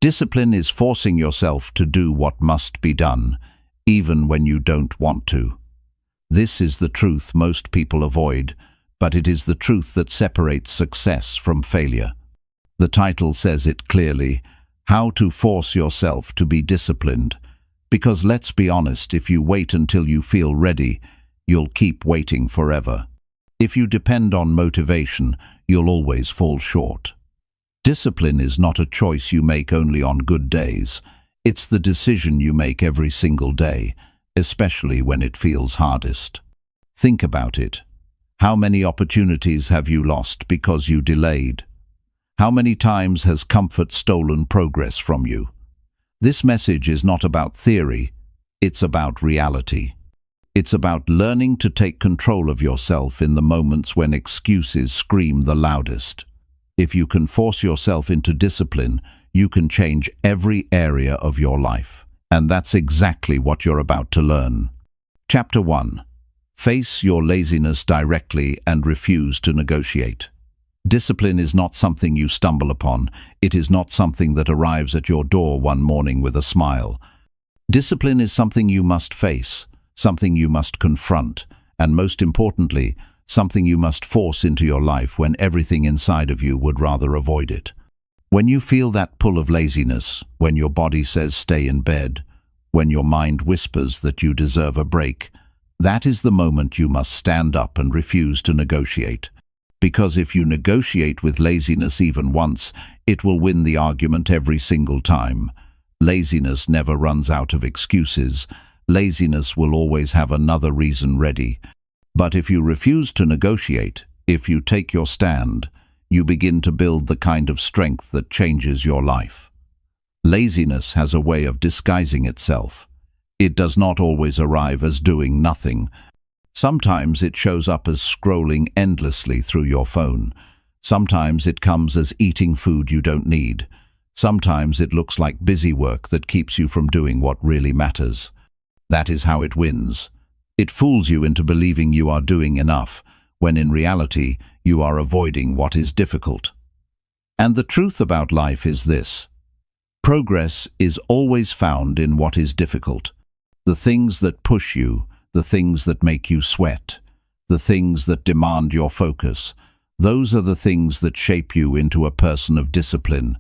Discipline is forcing yourself to do what must be done, even when you don't want to. This is the truth most people avoid, but it is the truth that separates success from failure. The title says it clearly: How to Force Yourself to Be Disciplined. Because let's be honest, if you wait until you feel ready, you'll keep waiting forever. If you depend on motivation, you'll always fall short. Discipline is not a choice you make only on good days. It's the decision you make every single day, especially when it feels hardest. Think about it. How many opportunities have you lost because you delayed? How many times has comfort stolen progress from you? This message is not about theory, it's about reality. It's about learning to take control of yourself in the moments when excuses scream the loudest. If you can force yourself into discipline, you can change every area of your life. And that's exactly what you're about to learn. Chapter 1. Face your laziness directly and refuse to negotiate. Discipline is not something you stumble upon. It is not something that arrives at your door one morning with a smile. Discipline is something you must face, something you must confront, and most importantly, something you must force into your life when everything inside of you would rather avoid it. When you feel that pull of laziness, when your body says stay in bed, when your mind whispers that you deserve a break, that is the moment you must stand up and refuse to negotiate. Because if you negotiate with laziness even once, it will win the argument every single time. Laziness never runs out of excuses. Laziness will always have another reason ready. But if you refuse to negotiate, if you take your stand, you begin to build the kind of strength that changes your life. Laziness has a way of disguising itself. It does not always arrive as doing nothing. Sometimes it shows up as scrolling endlessly through your phone. Sometimes it comes as eating food you don't need. Sometimes it looks like busy work that keeps you from doing what really matters. That is how it wins. It fools you into believing you are doing enough, when in reality you are avoiding what is difficult. And the truth about life is this: progress is always found in what is difficult. The things that push you, the things that make you sweat, the things that demand your focus, those are the things that shape you into a person of discipline.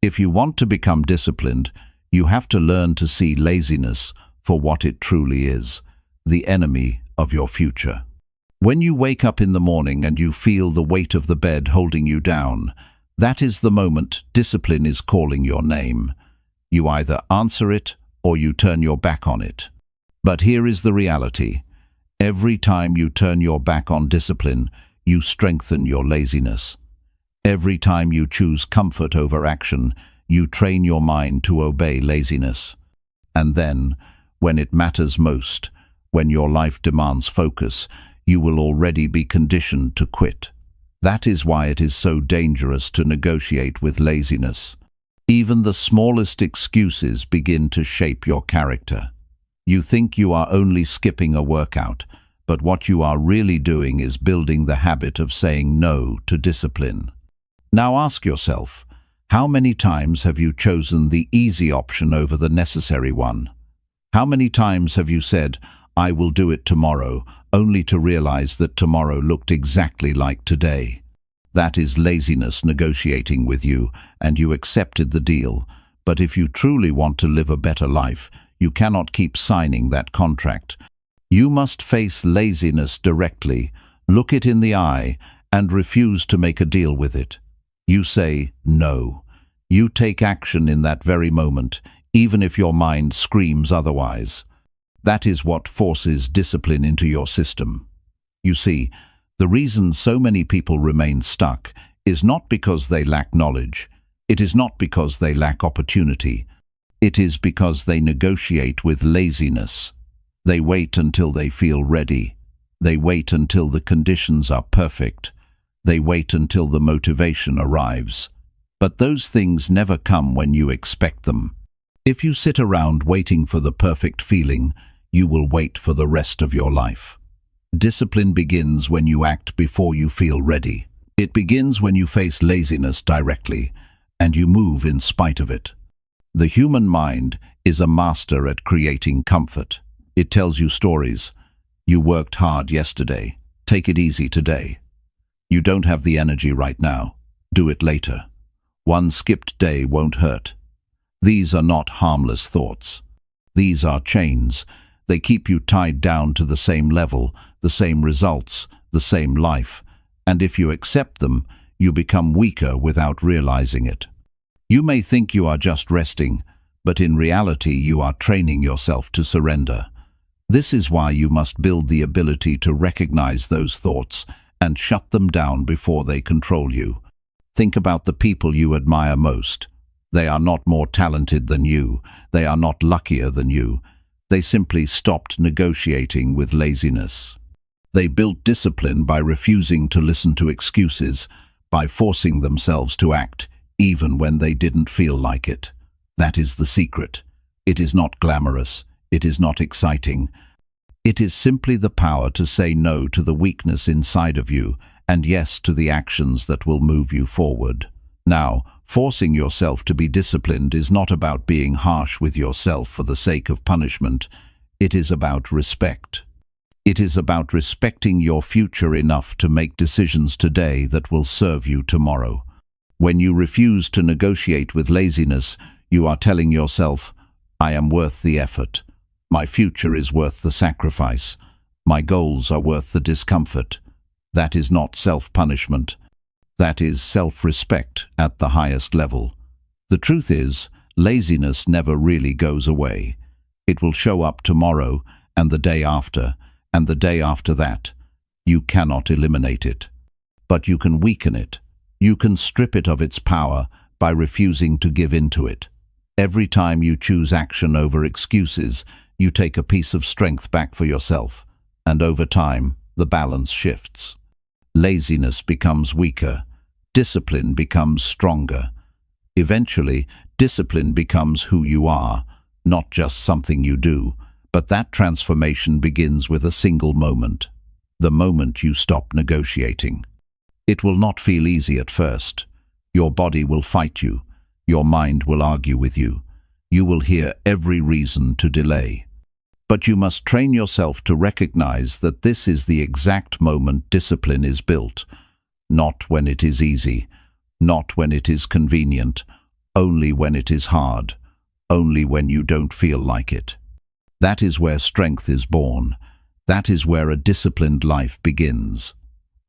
If you want to become disciplined, you have to learn to see laziness for what it truly is, the enemy of your future. When you wake up in the morning and you feel the weight of the bed holding you down, that is the moment discipline is calling your name. You either answer it or you turn your back on it. But here is the reality. Every time you turn your back on discipline, you strengthen your laziness. Every time you choose comfort over action, you train your mind to obey laziness. And then, when it matters most, when your life demands focus, you will already be conditioned to quit. That is why it is so dangerous to negotiate with laziness. Even the smallest excuses begin to shape your character. You think you are only skipping a workout, but what you are really doing is building the habit of saying no to discipline. Now ask yourself, how many times have you chosen the easy option over the necessary one? How many times have you said, "I will do it tomorrow," only to realize that tomorrow looked exactly like today? That is laziness negotiating with you, and you accepted the deal. But if you truly want to live a better life, you cannot keep signing that contract. You must face laziness directly, look it in the eye, and refuse to make a deal with it. You say no. You take action in that very moment, even if your mind screams otherwise. That is what forces discipline into your system. You see, the reason so many people remain stuck is not because they lack knowledge. It is not because they lack opportunity. It is because they negotiate with laziness. They wait until they feel ready. They wait until the conditions are perfect. They wait until the motivation arrives. But those things never come when you expect them. If you sit around waiting for the perfect feeling, you will wait for the rest of your life. Discipline begins when you act before you feel ready. It begins when you face laziness directly, and you move in spite of it. The human mind is a master at creating comfort. It tells you stories. You worked hard yesterday. Take it easy today. You don't have the energy right now. Do it later. One skipped day won't hurt. These are not harmless thoughts. These are chains. They keep you tied down to the same level, the same results, the same life. And if you accept them, you become weaker without realizing it. You may think you are just resting, but in reality you are training yourself to surrender. This is why you must build the ability to recognize those thoughts and shut them down before they control you. Think about the people you admire most. They are not more talented than you. They are not luckier than you. They simply stopped negotiating with laziness. They built discipline by refusing to listen to excuses, by forcing themselves to act, even when they didn't feel like it. That is the secret. It is not glamorous. It is not exciting. It is simply the power to say no to the weakness inside of you and yes to the actions that will move you forward. Now, forcing yourself to be disciplined is not about being harsh with yourself for the sake of punishment. It is about respect. It is about respecting your future enough to make decisions today that will serve you tomorrow. When you refuse to negotiate with laziness, you are telling yourself, I am worth the effort. My future is worth the sacrifice. My goals are worth the discomfort. That is not self-punishment. That is self-respect at the highest level. The truth is, laziness never really goes away. It will show up tomorrow, and the day after, and the day after that. You cannot eliminate it. But you can weaken it. You can strip it of its power by refusing to give in to it. Every time you choose action over excuses, you take a piece of strength back for yourself, and over time, the balance shifts. Laziness becomes weaker. Discipline becomes stronger. Eventually, discipline becomes who you are, not just something you do, but that transformation begins with a single moment, the moment you stop negotiating. It will not feel easy at first. Your body will fight you. Your mind will argue with you. You will hear every reason to delay. But you must train yourself to recognize that this is the exact moment discipline is built. Not when it is easy, not when it is convenient, only when it is hard, only when you don't feel like it. That is where strength is born. That is where a disciplined life begins.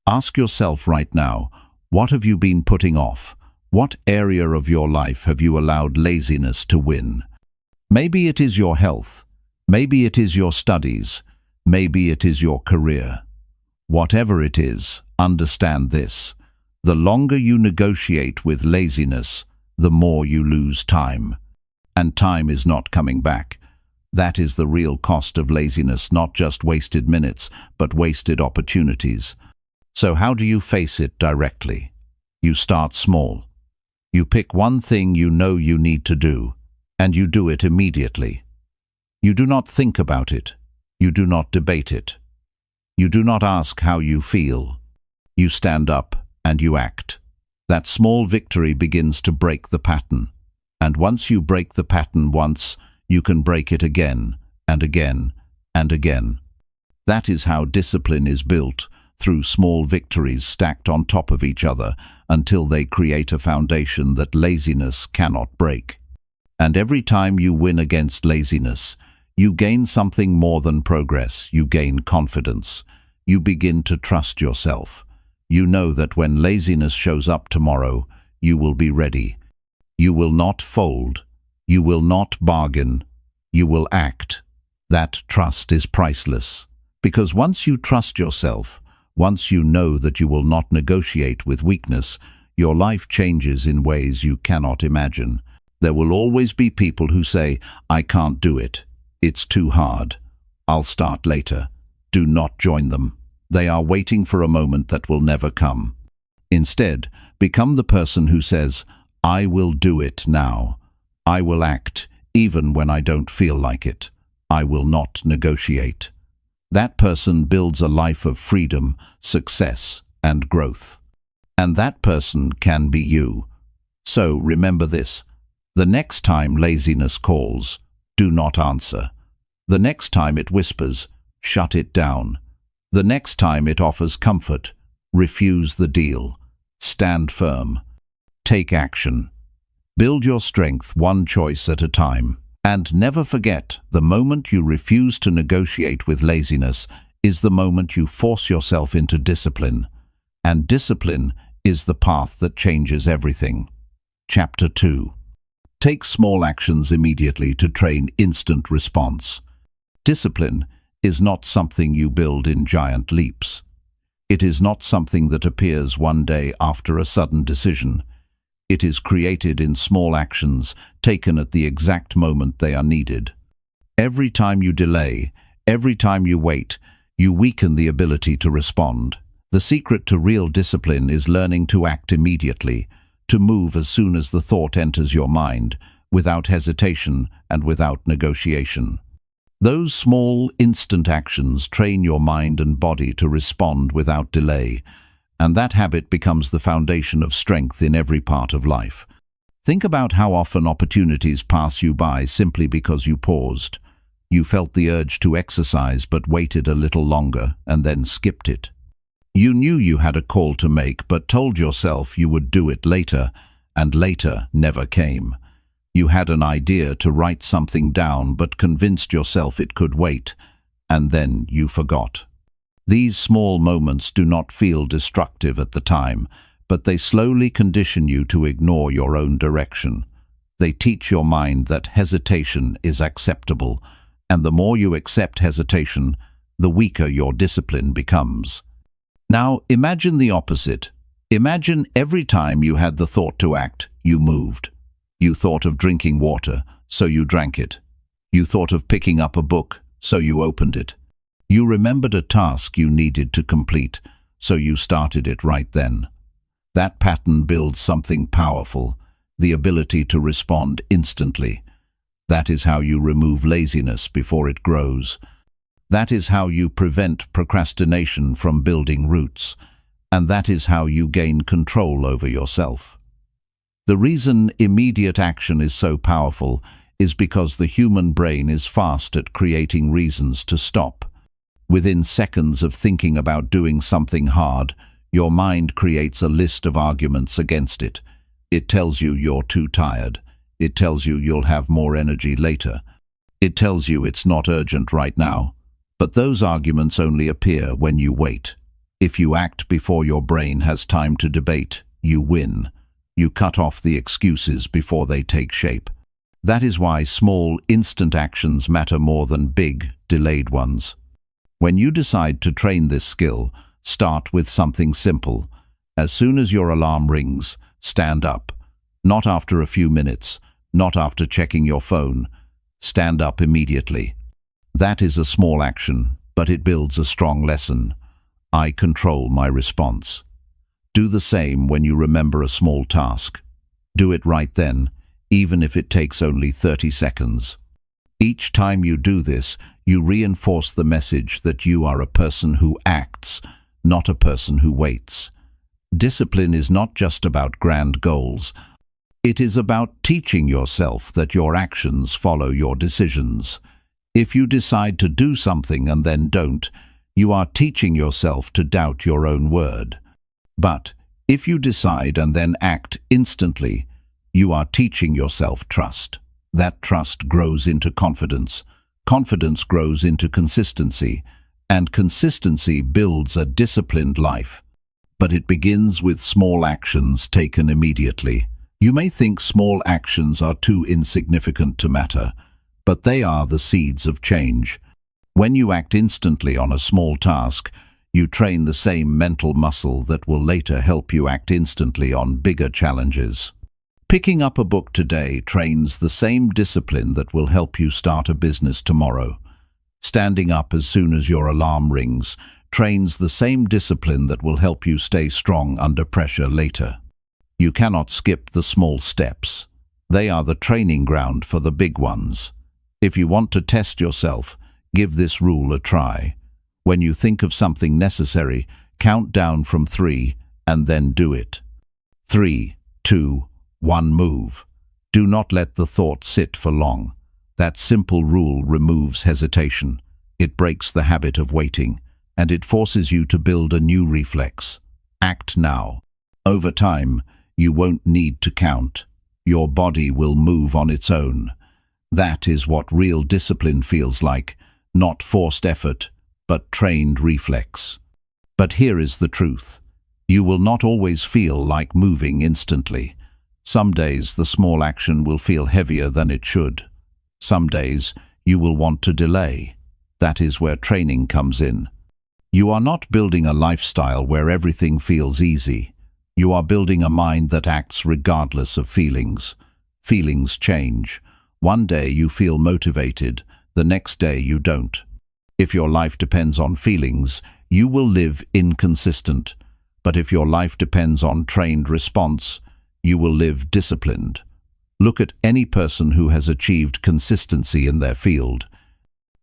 Ask yourself right now, what have you been putting off? What area of your life have you allowed laziness to win? Maybe it is your health. Maybe it is your studies. Maybe it is your career. Whatever it is, understand this. The longer you negotiate with laziness, the more you lose time. And time is not coming back. That is the real cost of laziness, not just wasted minutes, but wasted opportunities. So how do you face it directly? You start small. You pick one thing you know you need to do, and you do it immediately. You do not think about it. You do not debate it. You do not ask how you feel. You stand up and you act. That small victory begins to break the pattern. And once you break the pattern once, you can break it again and again and again. That is how discipline is built, through small victories stacked on top of each other until they create a foundation that laziness cannot break. And every time you win against laziness, you gain something more than progress. You gain confidence. You begin to trust yourself. You know that when laziness shows up tomorrow, you will be ready. You will not fold. You will not bargain. You will act. That trust is priceless. Because once you trust yourself, once you know that you will not negotiate with weakness, your life changes in ways you cannot imagine. There will always be people who say, I can't do it. It's too hard. I'll start later. Do not join them. They are waiting for a moment that will never come. Instead, become the person who says, I will do it now. I will act, even when I don't feel like it. I will not negotiate. That person builds a life of freedom, success, and growth. And that person can be you. So remember this. The next time laziness calls, do not answer. The next time it whispers, shut it down. The next time it offers comfort, refuse the deal. Stand firm. Take action. Build your strength one choice at a time. And never forget, the moment you refuse to negotiate with laziness is the moment you force yourself into discipline. And discipline is the path that changes everything. Chapter 2. Take small actions immediately to train instant response. Discipline is not something you build in giant leaps. It is not something that appears one day after a sudden decision. It is created in small actions taken at the exact moment they are needed. Every time you delay, every time you wait, you weaken the ability to respond. The secret to real discipline is learning to act immediately, to move as soon as the thought enters your mind, without hesitation and without negotiation. Those small, instant actions train your mind and body to respond without delay, and that habit becomes the foundation of strength in every part of life. Think about how often opportunities pass you by simply because you paused. You felt the urge to exercise but waited a little longer and then skipped it. You knew you had a call to make but told yourself you would do it later, and later never came. You had an idea to write something down but convinced yourself it could wait, and then you forgot. These small moments do not feel destructive at the time, but they slowly condition you to ignore your own direction. They teach your mind that hesitation is acceptable, and the more you accept hesitation, the weaker your discipline becomes. Now imagine the opposite. Imagine every time you had the thought to act, you moved. You thought of drinking water, so you drank it. You thought of picking up a book, so you opened it. You remembered a task you needed to complete, so you started it right then. That pattern builds something powerful, the ability to respond instantly. That is how you remove laziness before it grows. That is how you prevent procrastination from building roots, and that is how you gain control over yourself. The reason immediate action is so powerful is because the human brain is fast at creating reasons to stop. Within seconds of thinking about doing something hard, your mind creates a list of arguments against it. It tells you you're too tired. It tells you you'll have more energy later. It tells you it's not urgent right now. But those arguments only appear when you wait. If you act before your brain has time to debate, you win. You cut off the excuses before they take shape. That is why small, instant actions matter more than big, delayed ones. When you decide to train this skill, start with something simple. As soon as your alarm rings, stand up. Not after a few minutes, not after checking your phone. Stand up immediately. That is a small action, but it builds a strong lesson. I control my response. Do the same when you remember a small task. Do it right then, even if it takes only 30 seconds. Each time you do this, you reinforce the message that you are a person who acts, not a person who waits. Discipline is not just about grand goals. It is about teaching yourself that your actions follow your decisions. If you decide to do something and then don't, you are teaching yourself to doubt your own word. But if you decide and then act instantly, you are teaching yourself trust. That trust grows into confidence. Confidence grows into consistency, and consistency builds a disciplined life. But it begins with small actions taken immediately. You may think small actions are too insignificant to matter, but they are the seeds of change. When you act instantly on a small task, you train the same mental muscle that will later help you act instantly on bigger challenges. Picking up a book today trains the same discipline that will help you start a business tomorrow. Standing up as soon as your alarm rings trains the same discipline that will help you stay strong under pressure later. You cannot skip the small steps. They are the training ground for the big ones. If you want to test yourself, give this rule a try. When you think of something necessary, count down from 3 and then do it. 3, 2, 1, move. Do not let the thought sit for long. That simple rule removes hesitation. It breaks the habit of waiting, and it forces you to build a new reflex. Act now. Over time, you won't need to count. Your body will move on its own. That is what real discipline feels like, not forced effort, but trained reflex. But here is the truth. You will not always feel like moving instantly. Some days the small action will feel heavier than it should. Some days you will want to delay. That is where training comes in. You are not building a lifestyle where everything feels easy. You are building a mind that acts regardless of feelings. Feelings change. One day you feel motivated, the next day you don't. If your life depends on feelings, you will live inconsistent. But if your life depends on trained response, you will live disciplined. Look at any person who has achieved consistency in their field.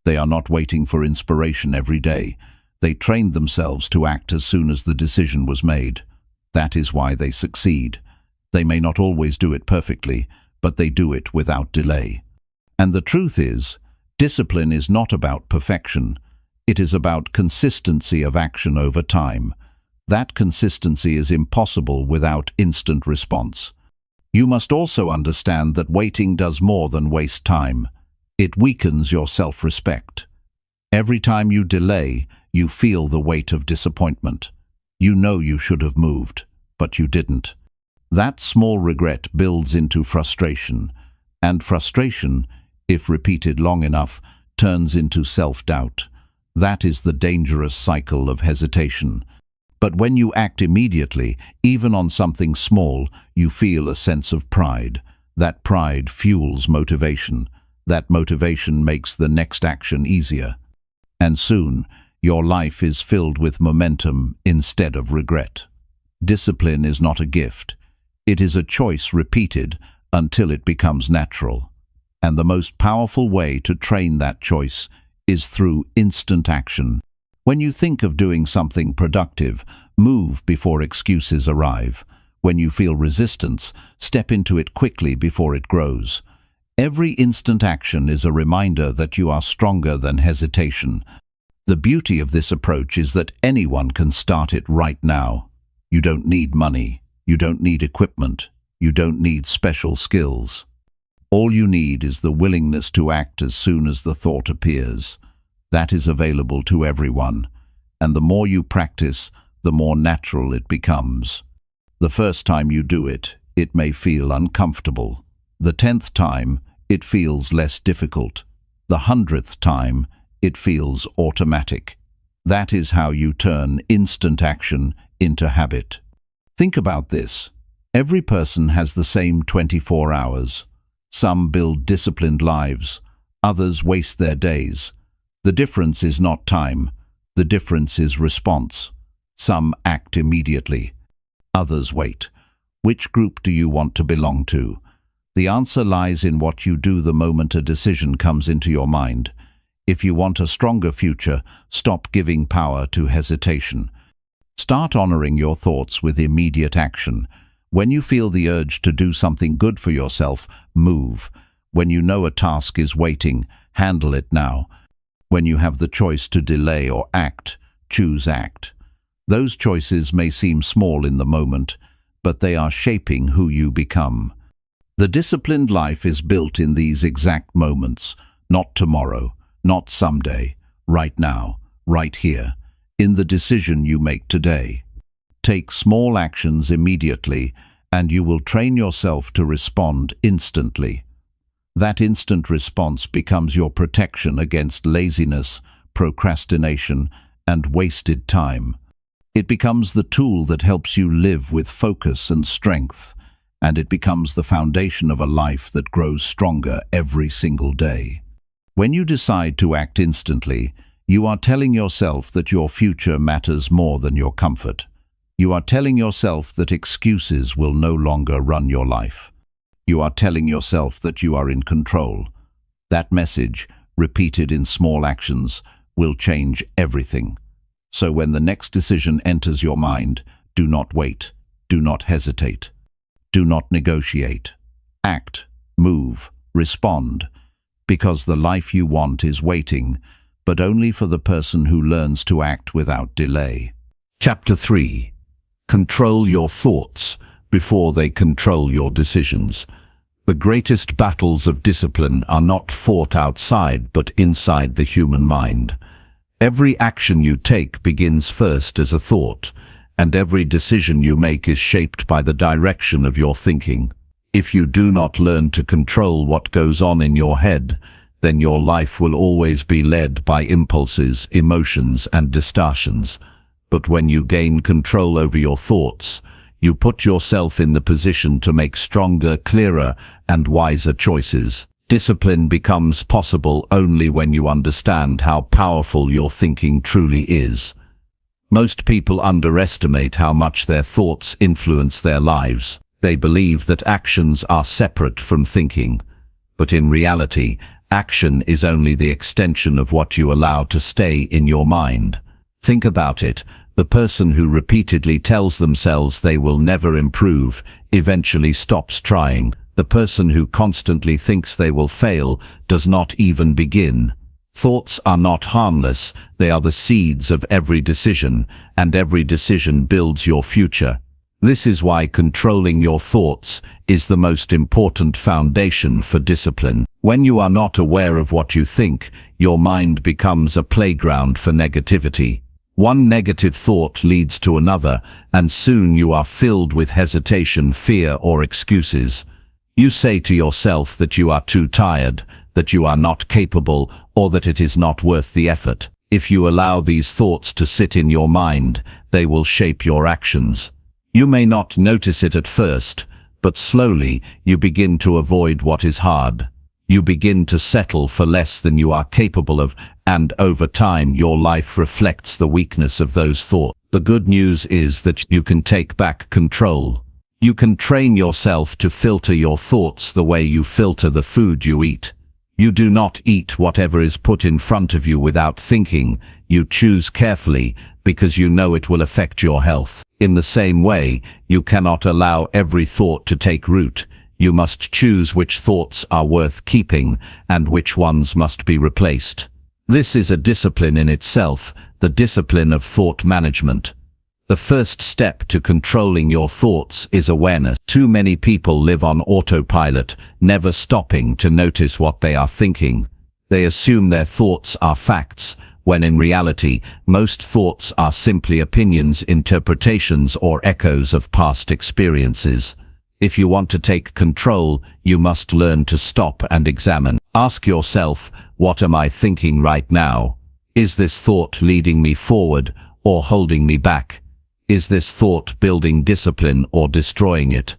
They are not waiting for inspiration every day. They trained themselves to act as soon as the decision was made. That is why they succeed. They may not always do it perfectly, but they do it without delay. And the truth is, discipline is not about perfection. It is about consistency of action over time. That consistency is impossible without instant response. You must also understand that waiting does more than waste time. It weakens your self-respect. Every time you delay, you feel the weight of disappointment. You know you should have moved, but you didn't. That small regret builds into frustration, and frustration, if repeated long enough, turns into self-doubt. That is the dangerous cycle of hesitation. But when you act immediately, even on something small, you feel a sense of pride. That pride fuels motivation. That motivation makes the next action easier. And soon, your life is filled with momentum instead of regret. Discipline is not a gift. It is a choice repeated until it becomes natural. And the most powerful way to train that choice is through instant action. When you think of doing something productive, move before excuses arrive. When you feel resistance, step into it quickly before it grows. Every instant action is a reminder that you are stronger than hesitation. The beauty of this approach is that anyone can start it right now. You don't need money. You don't need equipment. You don't need special skills. All you need is the willingness to act as soon as the thought appears. That is available to everyone, and the more you practice, the more natural it becomes. The first time you do it, it may feel uncomfortable. The 10th time, it feels less difficult. The 100th time, it feels automatic. That is how you turn instant action into habit. Think about this. Every person has the same 24 hours. Some build disciplined lives, others waste their days. The difference is not time, the difference is response. Some act immediately, others wait. Which group do you want to belong to? The answer lies in what you do the moment a decision comes into your mind. If you want a stronger future, stop giving power to hesitation. Start honoring your thoughts with immediate action. When you feel the urge to do something good for yourself, move. When you know a task is waiting, handle it now. When you have the choice to delay or act, choose act. Those choices may seem small in the moment, but they are shaping who you become. The disciplined life is built in these exact moments, not tomorrow, not someday, right now, right here, in the decision you make today. Take small actions immediately, and you will train yourself to respond instantly. That instant response becomes your protection against laziness, procrastination, and wasted time. It becomes the tool that helps you live with focus and strength, and it becomes the foundation of a life that grows stronger every single day. When you decide to act instantly, you are telling yourself that your future matters more than your comfort. You are telling yourself that excuses will no longer run your life. You are telling yourself that you are in control. That message, repeated in small actions, will change everything. So when the next decision enters your mind, do not wait, do not hesitate, do not negotiate. Act, move, respond, because the life you want is waiting, but only for the person who learns to act without delay. Chapter 3. Control your thoughts before they control your decisions. The greatest battles of discipline are not fought outside but inside the human mind. Every action you take begins first as a thought, and every decision you make is shaped by the direction of your thinking. If you do not learn to control what goes on in your head, then your life will always be led by impulses, emotions, and distortions. But when you gain control over your thoughts, you put yourself in the position to make stronger, clearer, and wiser choices. Discipline becomes possible only when you understand how powerful your thinking truly is. Most people underestimate how much their thoughts influence their lives. They believe that actions are separate from thinking. But in reality, action is only the extension of what you allow to stay in your mind. Think about it. The person who repeatedly tells themselves they will never improve eventually stops trying. The person who constantly thinks they will fail does not even begin. Thoughts are not harmless. They are the seeds of every decision, and every decision builds your future. This is why controlling your thoughts is the most important foundation for discipline. When you are not aware of what you think, your mind becomes a playground for negativity. One negative thought leads to another, and soon you are filled with hesitation, fear, or excuses. You say to yourself that you are too tired, that you are not capable, or that it is not worth the effort. If you allow these thoughts to sit in your mind, they will shape your actions. You may not notice it at first, but slowly you begin to avoid what is hard. You begin to settle for less than you are capable of, and over time your life reflects the weakness of those thoughts. The good news is that you can take back control. You can train yourself to filter your thoughts the way you filter the food you eat. You do not eat whatever is put in front of you without thinking. You choose carefully because you know it will affect your health. In the same way, you cannot allow every thought to take root. You must choose which thoughts are worth keeping and which ones must be replaced. This is a discipline in itself, the discipline of thought management. The first step to controlling your thoughts is awareness. Too many people live on autopilot, never stopping to notice what they are thinking. They assume their thoughts are facts, when in reality, most thoughts are simply opinions, interpretations, or echoes of past experiences. If you want to take control, you must learn to stop and examine. Ask yourself, what am I thinking right now? Is this thought leading me forward or holding me back? Is this thought building discipline or destroying it?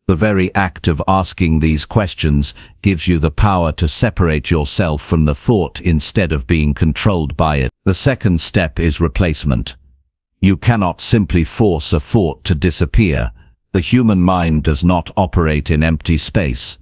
The very act of asking these questions gives you the power to separate yourself from the thought instead of being controlled by it. The second step is replacement. You cannot simply force a thought to disappear. The human mind does not operate in empty space.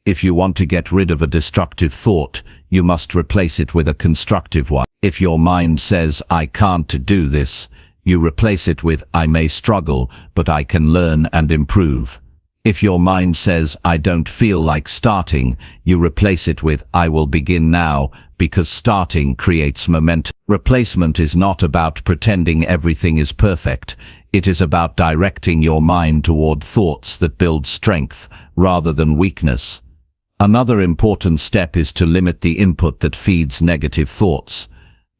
If you want to get rid of a destructive thought, you must replace it with a constructive one. If your mind says, "I can't do this," you replace it with, "I may struggle, but I can learn and improve." If your mind says, "I don't feel like starting," you replace it with, "I will begin now," because starting creates momentum. Replacement is not about pretending everything is perfect. It is about directing your mind toward thoughts that build strength rather than weakness. Another important step is to limit the input that feeds negative thoughts.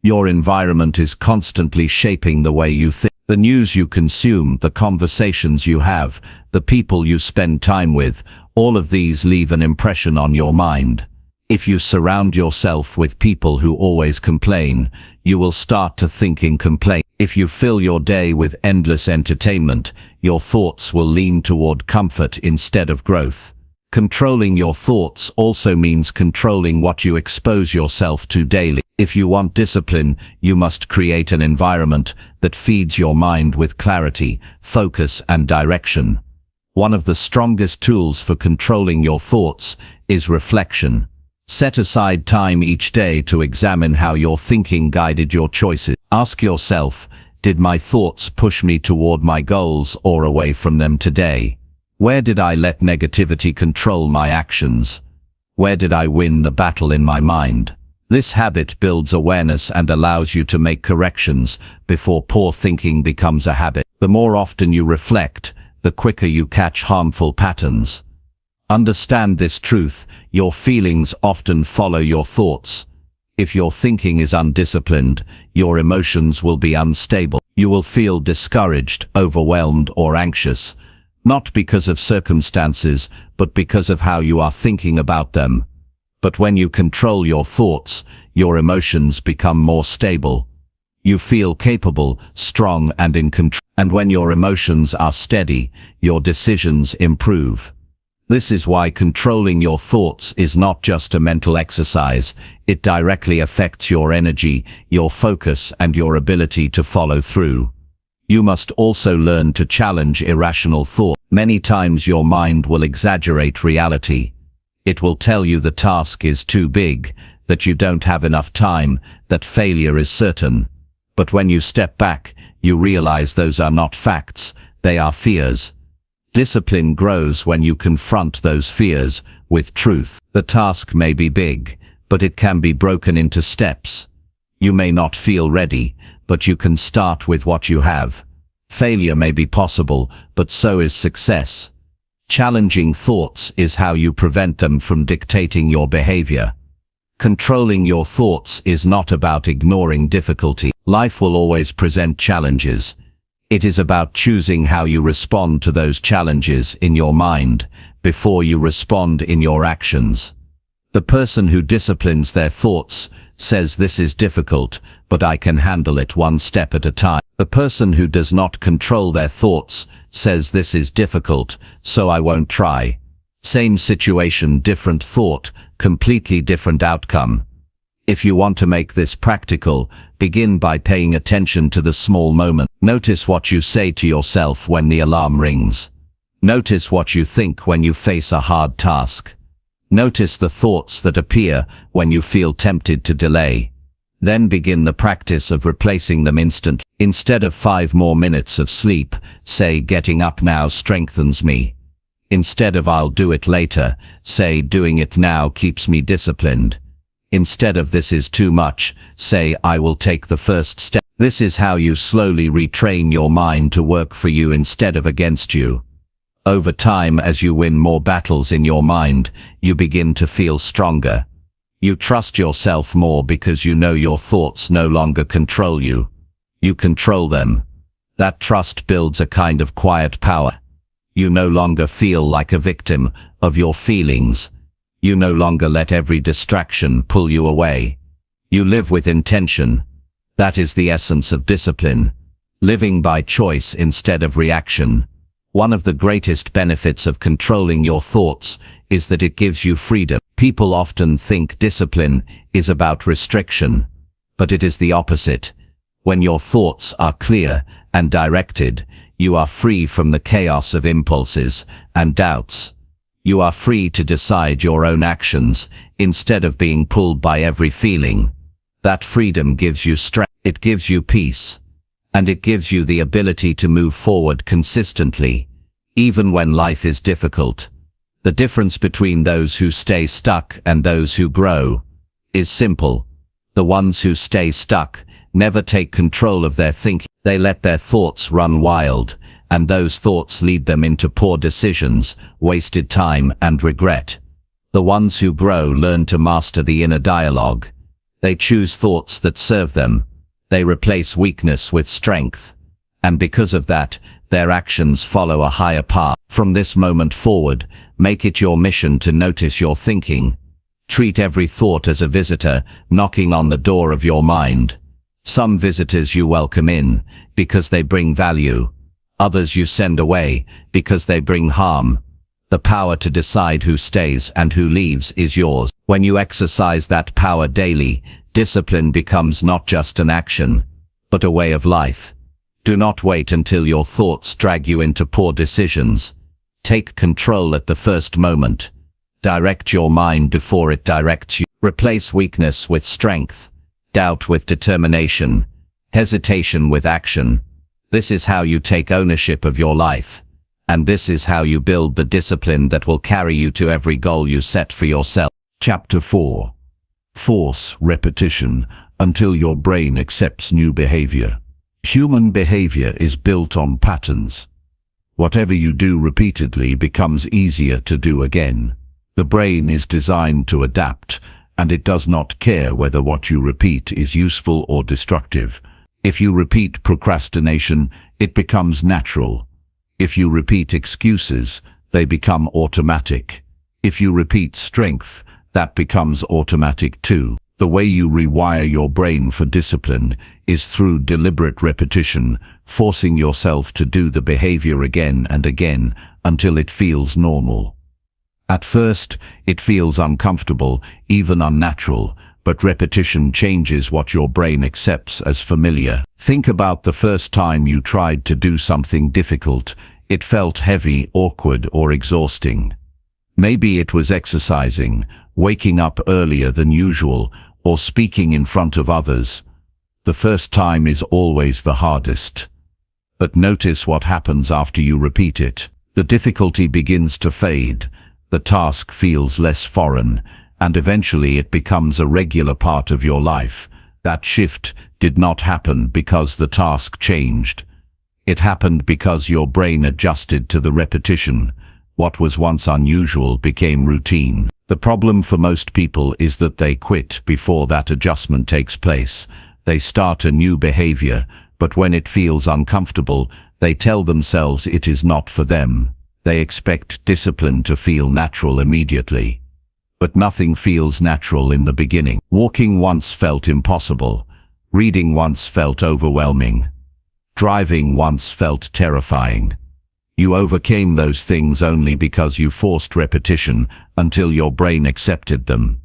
Your environment is constantly shaping the way you think. The news you consume, the conversations you have, the people you spend time with, all of these leave an impression on your mind. If you surround yourself with people who always complain, you will start to think in complaint. If you fill your day with endless entertainment, your thoughts will lean toward comfort instead of growth. Controlling your thoughts also means controlling what you expose yourself to daily. If you want discipline, you must create an environment that feeds your mind with clarity, focus, and direction. One of the strongest tools for controlling your thoughts is reflection. Set aside time each day to examine how your thinking guided your choices. Ask yourself, did my thoughts push me toward my goals or away from them today? Where did I let negativity control my actions? Where did I win the battle in my mind? This habit builds awareness and allows you to make corrections before poor thinking becomes a habit. The more often you reflect, the quicker you catch harmful patterns. Understand this truth: your feelings often follow your thoughts. If your thinking is undisciplined, your emotions will be unstable. You will feel discouraged, overwhelmed, or anxious, not because of circumstances, but because of how you are thinking about them. But when you control your thoughts, your emotions become more stable. You feel capable, strong, and in control. And when your emotions are steady, your decisions improve. This is why controlling your thoughts is not just a mental exercise. It directly affects your energy, your focus, and your ability to follow through. You must also learn to challenge irrational thought. Many times your mind will exaggerate reality. It will tell you the task is too big, that you don't have enough time, that failure is certain. But when you step back, you realize those are not facts, they are fears. Discipline grows when you confront those fears with truth. The task may be big, but it can be broken into steps. You may not feel ready, but you can start with what you have. Failure may be possible, but so is success. Challenging thoughts is how you prevent them from dictating your behavior. Controlling your thoughts is not about ignoring difficulty. Life will always present challenges. It is about choosing how you respond to those challenges in your mind before you respond in your actions. The person who disciplines their thoughts says, "This is difficult, but I can handle it one step at a time." The person who does not control their thoughts says, "This is difficult, so I won't try." Same situation, different thought, completely different outcome. If you want to make this practical, begin by paying attention to the small moment. Notice what you say to yourself when the alarm rings. Notice what you think when you face a hard task. Notice the thoughts that appear when you feel tempted to delay. Then begin the practice of replacing them instantly. Instead of 5 more minutes of sleep, say, "Getting up now strengthens me." Instead of "I'll do it later," say, "Doing it now keeps me disciplined." Instead of "This is too much," say, "I will take the first step." This is how you slowly retrain your mind to work for you instead of against you. Over time, as you win more battles in your mind, you begin to feel stronger. You trust yourself more because you know your thoughts no longer control you. You control them. That trust builds a kind of quiet power. You no longer feel like a victim of your feelings. You no longer let every distraction pull you away. You live with intention. That is the essence of discipline. Living by choice instead of reaction. One of the greatest benefits of controlling your thoughts is that it gives you freedom. People often think discipline is about restriction, but it is the opposite. When your thoughts are clear and directed, you are free from the chaos of impulses and doubts. You are free to decide your own actions instead of being pulled by every feeling. That freedom gives you strength, it gives you peace, and it gives you the ability to move forward consistently, even when life is difficult. The difference between those who stay stuck and those who grow is simple. The ones who stay stuck never take control of their thinking. They let their thoughts run wild, and those thoughts lead them into poor decisions, wasted time, and regret. The ones who grow learn to master the inner dialogue. They choose thoughts that serve them. They replace weakness with strength. And because of that, their actions follow a higher path. From this moment forward, make it your mission to notice your thinking. Treat every thought as a visitor knocking on the door of your mind. Some visitors you welcome in because they bring value. Others you send away because they bring harm. The power to decide who stays and who leaves is yours. When you exercise that power daily, discipline becomes not just an action, but a way of life. Do not wait until your thoughts drag you into poor decisions. Take control at the first moment. Direct your mind before it directs you. Replace weakness with strength, doubt with determination, hesitation with action. This is how you take ownership of your life. And this is how you build the discipline that will carry you to every goal you set for yourself. Chapter 4. Force repetition until your brain accepts new behavior. Human behavior is built on patterns. Whatever you do repeatedly becomes easier to do again. The brain is designed to adapt, and it does not care whether what you repeat is useful or destructive. If you repeat procrastination, it becomes natural. If you repeat excuses, they become automatic. If you repeat strength, that becomes automatic too. The way you rewire your brain for discipline is through deliberate repetition, forcing yourself to do the behavior again and again until it feels normal. At first, it feels uncomfortable, even unnatural, but repetition changes what your brain accepts as familiar. Think about the first time you tried to do something difficult. It felt heavy, awkward, or exhausting. Maybe it was exercising, waking up earlier than usual, or speaking in front of others. The first time is always the hardest. But notice what happens after you repeat it. The difficulty begins to fade, the task feels less foreign, and eventually it becomes a regular part of your life. That shift did not happen because the task changed. It happened because your brain adjusted to the repetition. What was once unusual became routine. The problem for most people is that they quit before that adjustment takes place. They start a new behavior, but when it feels uncomfortable, they tell themselves it is not for them. They expect discipline to feel natural immediately. But nothing feels natural in the beginning. Walking once felt impossible. Reading once felt overwhelming. Driving once felt terrifying. You overcame those things only because you forced repetition until your brain accepted them.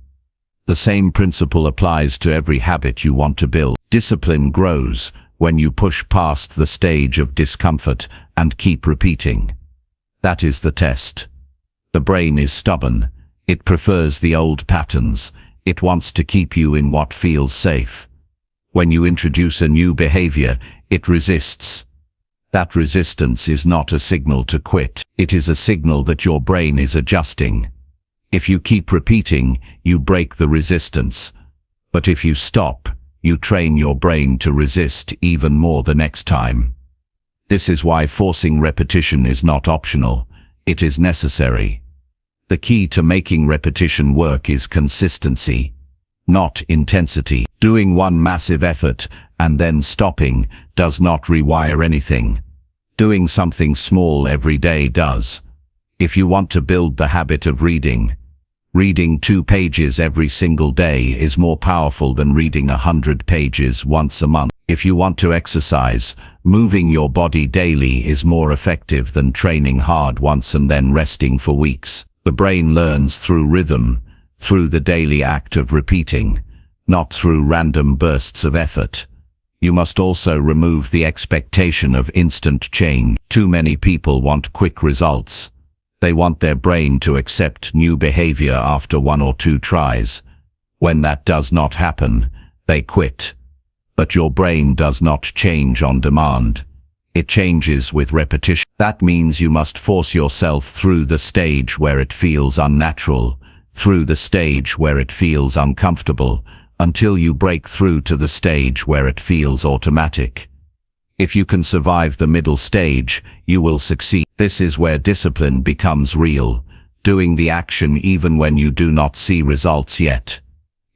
The same principle applies to every habit you want to build. Discipline grows when you push past the stage of discomfort and keep repeating. That is the test. The brain is stubborn. It prefers the old patterns. It wants to keep you in what feels safe. When you introduce a new behavior, it resists. That resistance is not a signal to quit. It is a signal that your brain is adjusting. If you keep repeating, you break the resistance. But if you stop, you train your brain to resist even more the next time. This is why forcing repetition is not optional. It is necessary. The key to making repetition work is consistency, not intensity. Doing one massive effort and then stopping does not rewire anything. Doing something small every day does. If you want to build the habit of reading 2 pages every single day is more powerful than reading 100 pages once a month. If you want to exercise, moving your body daily is more effective than training hard once and then resting for weeks. The brain learns through rhythm, through the daily act of repeating, not through random bursts of effort. You must also remove the expectation of instant change. Too many people want quick results. They want their brain to accept new behavior after 1 or 2 tries. When that does not happen, they quit. But your brain does not change on demand. It changes with repetition. That means you must force yourself through the stage where it feels unnatural, through the stage where it feels uncomfortable, until you break through to the stage where it feels automatic. If you can survive the middle stage, you will succeed. This is where discipline becomes real, doing the action even when you do not see results yet.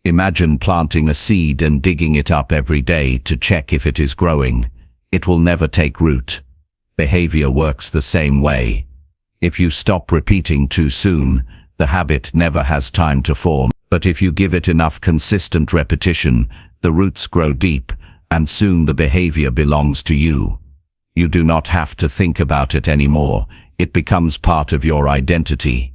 Imagine planting a seed and digging it up every day to check if it is growing. It will never take root. Behavior works the same way. If you stop repeating too soon, the habit never has time to form. But if you give it enough consistent repetition, the roots grow deep, and soon the behavior belongs to you. You do not have to think about it anymore. It becomes part of your identity.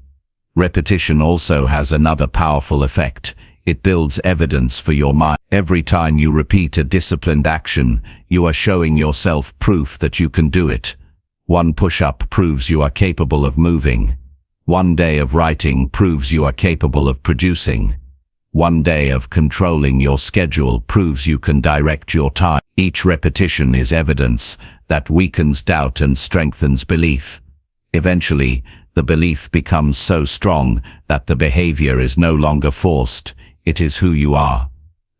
Repetition also has another powerful effect. It builds evidence for your mind. Every time you repeat a disciplined action, you are showing yourself proof that you can do it. 1 push-up proves you are capable of moving. 1 day of writing proves you are capable of producing. 1 day of controlling your schedule proves you can direct your time. Each repetition is evidence that weakens doubt and strengthens belief. Eventually, the belief becomes so strong that the behavior is no longer forced, it is who you are.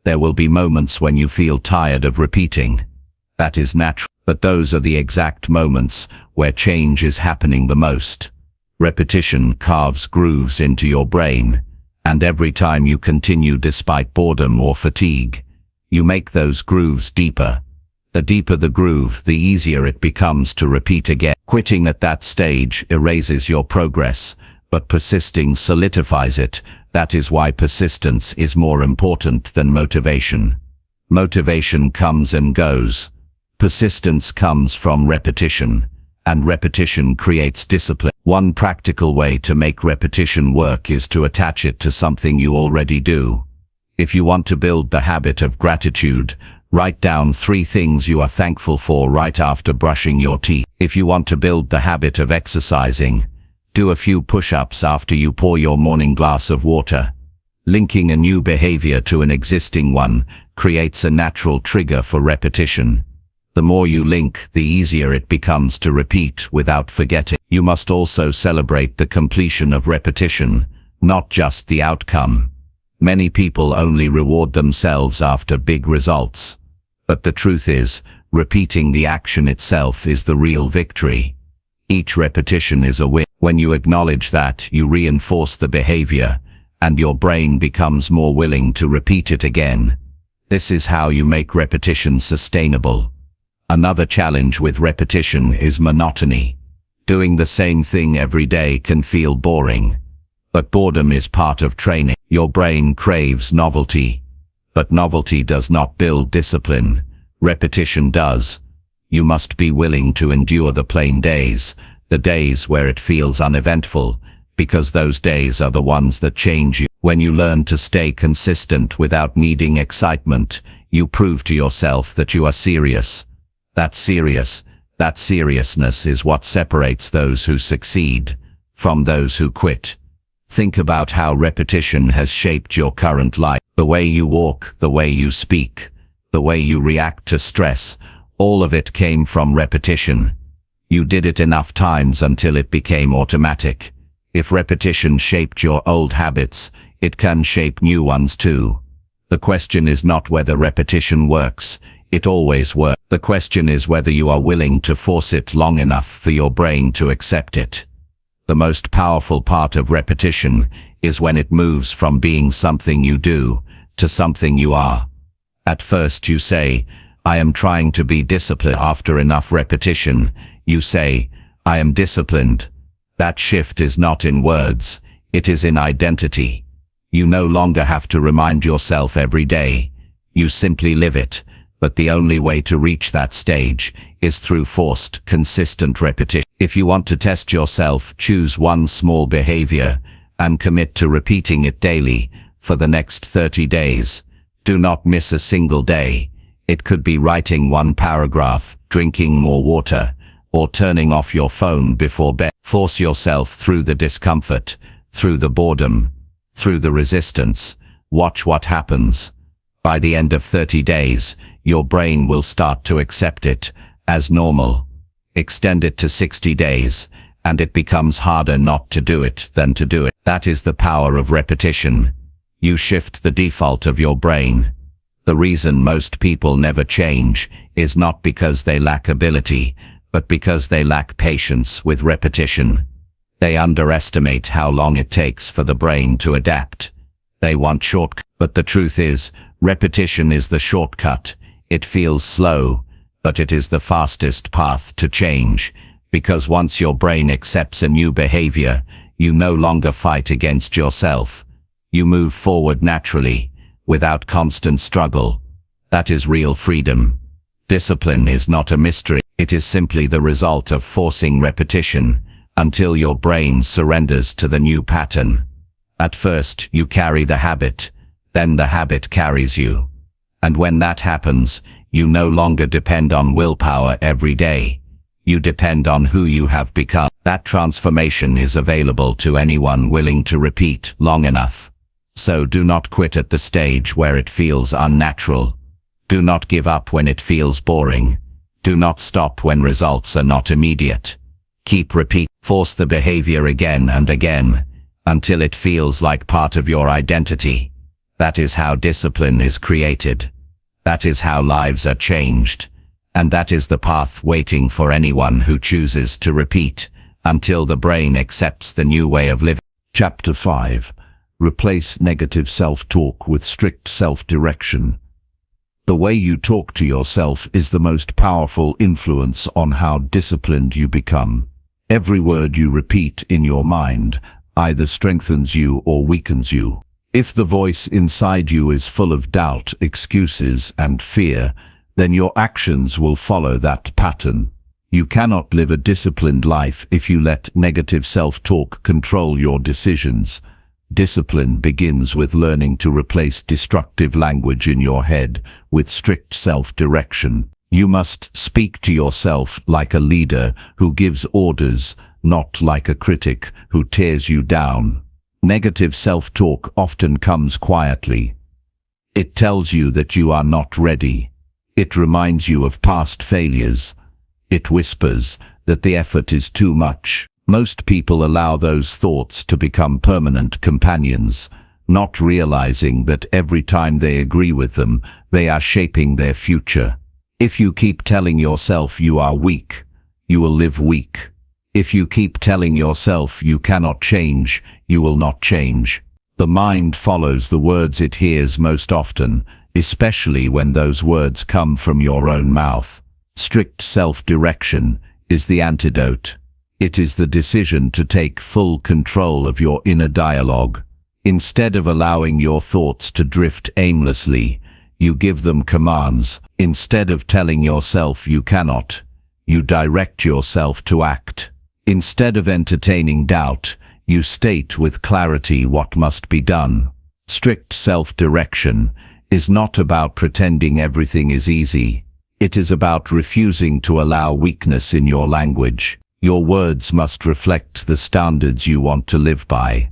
There will be moments when you feel tired of repeating. That is natural, but those are the exact moments where change is happening the most. Repetition carves grooves into your brain, and every time you continue despite boredom or fatigue, you make those grooves deeper. The deeper the groove, the easier it becomes to repeat again. Quitting at that stage erases your progress, but persisting solidifies it. That is why persistence is more important than motivation. Motivation comes and goes. Persistence comes from repetition, and repetition creates discipline. One practical way to make repetition work is to attach it to something you already do. If you want to build the habit of gratitude, write down 3 things you are thankful for right after brushing your teeth. If you want to build the habit of exercising, do a few push-ups after you pour your morning glass of water. Linking a new behavior to an existing one creates a natural trigger for repetition. The more you link, the easier it becomes to repeat without forgetting. You must also celebrate the completion of repetition, not just the outcome. Many people only reward themselves after big results. But the truth is, repeating the action itself is the real victory. Each repetition is a win. When you acknowledge that, you reinforce the behavior, and your brain becomes more willing to repeat it again. This is how you make repetition sustainable. Another challenge with repetition is monotony. Doing the same thing every day can feel boring. But boredom is part of training. Your brain craves novelty. But novelty does not build discipline. Repetition does. You must be willing to endure the plain days, the days where it feels uneventful, because those days are the ones that change you. When you learn to stay consistent without needing excitement, you prove to yourself that you are serious. That seriousness is what separates those who succeed from those who quit. Think about how repetition has shaped your current life. The way you walk, the way you speak, the way you react to stress, all of it came from repetition. You did it enough times until it became automatic. If repetition shaped your old habits, it can shape new ones too. The question is not whether repetition works. It always works. The question is whether you are willing to force it long enough for your brain to accept it. The most powerful part of repetition is when it moves from being something you do to something you are. At first you say, I am trying to be disciplined. After enough repetition, you say, I am disciplined. That shift is not in words, it is in identity. You no longer have to remind yourself every day. You simply live it. But the only way to reach that stage is through forced, consistent repetition. If you want to test yourself, choose one small behavior and commit to repeating it daily for the next 30 days. Do not miss a single day. It could be writing 1 paragraph, drinking more water, or turning off your phone before bed. Force yourself through the discomfort, through the boredom, through the resistance. Watch what happens. By the end of 30 days, your brain will start to accept it as normal. Extend it to 60 days, and it becomes harder not to do it than to do it. That is the power of repetition. You shift the default of your brain. The reason most people never change is not because they lack ability, but because they lack patience with repetition. They underestimate how long it takes for the brain to adapt. They want shortcuts. But the truth is, repetition is the shortcut. It feels slow, but it is the fastest path to change, because once your brain accepts a new behavior, you no longer fight against yourself. You move forward naturally, without constant struggle. That is real freedom. Discipline is not a mystery. It is simply the result of forcing repetition until your brain surrenders to the new pattern. At first, you carry the habit, then the habit carries you. And when that happens, you no longer depend on willpower every day. You depend on who you have become. That transformation is available to anyone willing to repeat long enough. So do not quit at the stage where it feels unnatural. Do not give up when it feels boring. Do not stop when results are not immediate. Keep repeat. Force the behavior again and again, until it feels like part of your identity. That is how discipline is created. That is how lives are changed. And that is the path waiting for anyone who chooses to repeat until the brain accepts the new way of living. Chapter 5. Replace negative self-talk with strict self-direction. The way you talk to yourself is the most powerful influence on how disciplined you become. Every word you repeat in your mind either strengthens you or weakens you. If the voice inside you is full of doubt, excuses, and fear, then your actions will follow that pattern. You cannot live a disciplined life if you let negative self-talk control your decisions. Discipline begins with learning to replace destructive language in your head with strict self-direction. You must speak to yourself like a leader who gives orders, not like a critic who tears you down. Negative self-talk often comes quietly. It tells you that you are not ready. It reminds you of past failures. It whispers that the effort is too much. Most people allow those thoughts to become permanent companions, not realizing that every time they agree with them, they are shaping their future. If you keep telling yourself you are weak, you will live weak. If you keep telling yourself you cannot change, you will not change. The mind follows the words it hears most often, especially when those words come from your own mouth. Strict self-direction is the antidote. It is the decision to take full control of your inner dialogue. Instead of allowing your thoughts to drift aimlessly, you give them commands. Instead of telling yourself you cannot, you direct yourself to act. Instead of entertaining doubt, you state with clarity what must be done. Strict self-direction is not about pretending everything is easy. It is about refusing to allow weakness in your language. Your words must reflect the standards you want to live by.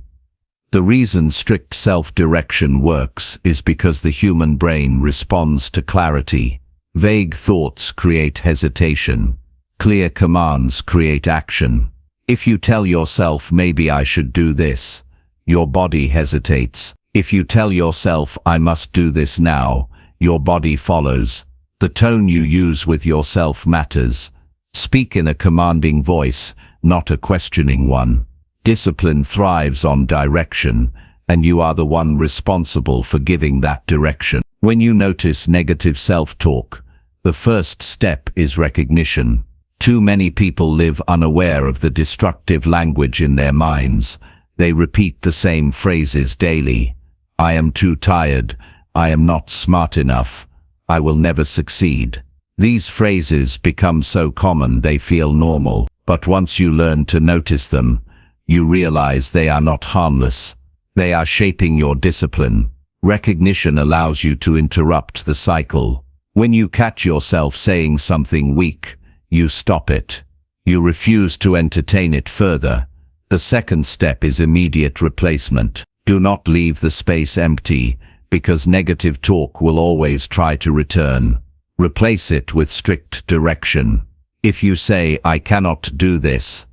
The reason strict self-direction works is because the human brain responds to clarity. Vague thoughts create hesitation. Clear commands create action. If you tell yourself, maybe I should do this, your body hesitates. If you tell yourself, I must do this now, your body follows. The tone you use with yourself matters. Speak in a commanding voice, not a questioning one. Discipline thrives on direction, and you are the one responsible for giving that direction. When you notice negative self-talk, the first step is recognition. Too many people live unaware of the destructive language in their minds. They repeat the same phrases daily. I am too tired. I am not smart enough. I will never succeed. These phrases become so common they feel normal, but once you learn to notice them, you realize they are not harmless. They are shaping your discipline. Recognition allows you to interrupt the cycle. When you catch yourself saying something weak, you stop it. You refuse to entertain it further. The second step is immediate replacement. Do not leave the space empty, because negative talk will always try to return. Replace it with strict direction. If you say, I cannot do this,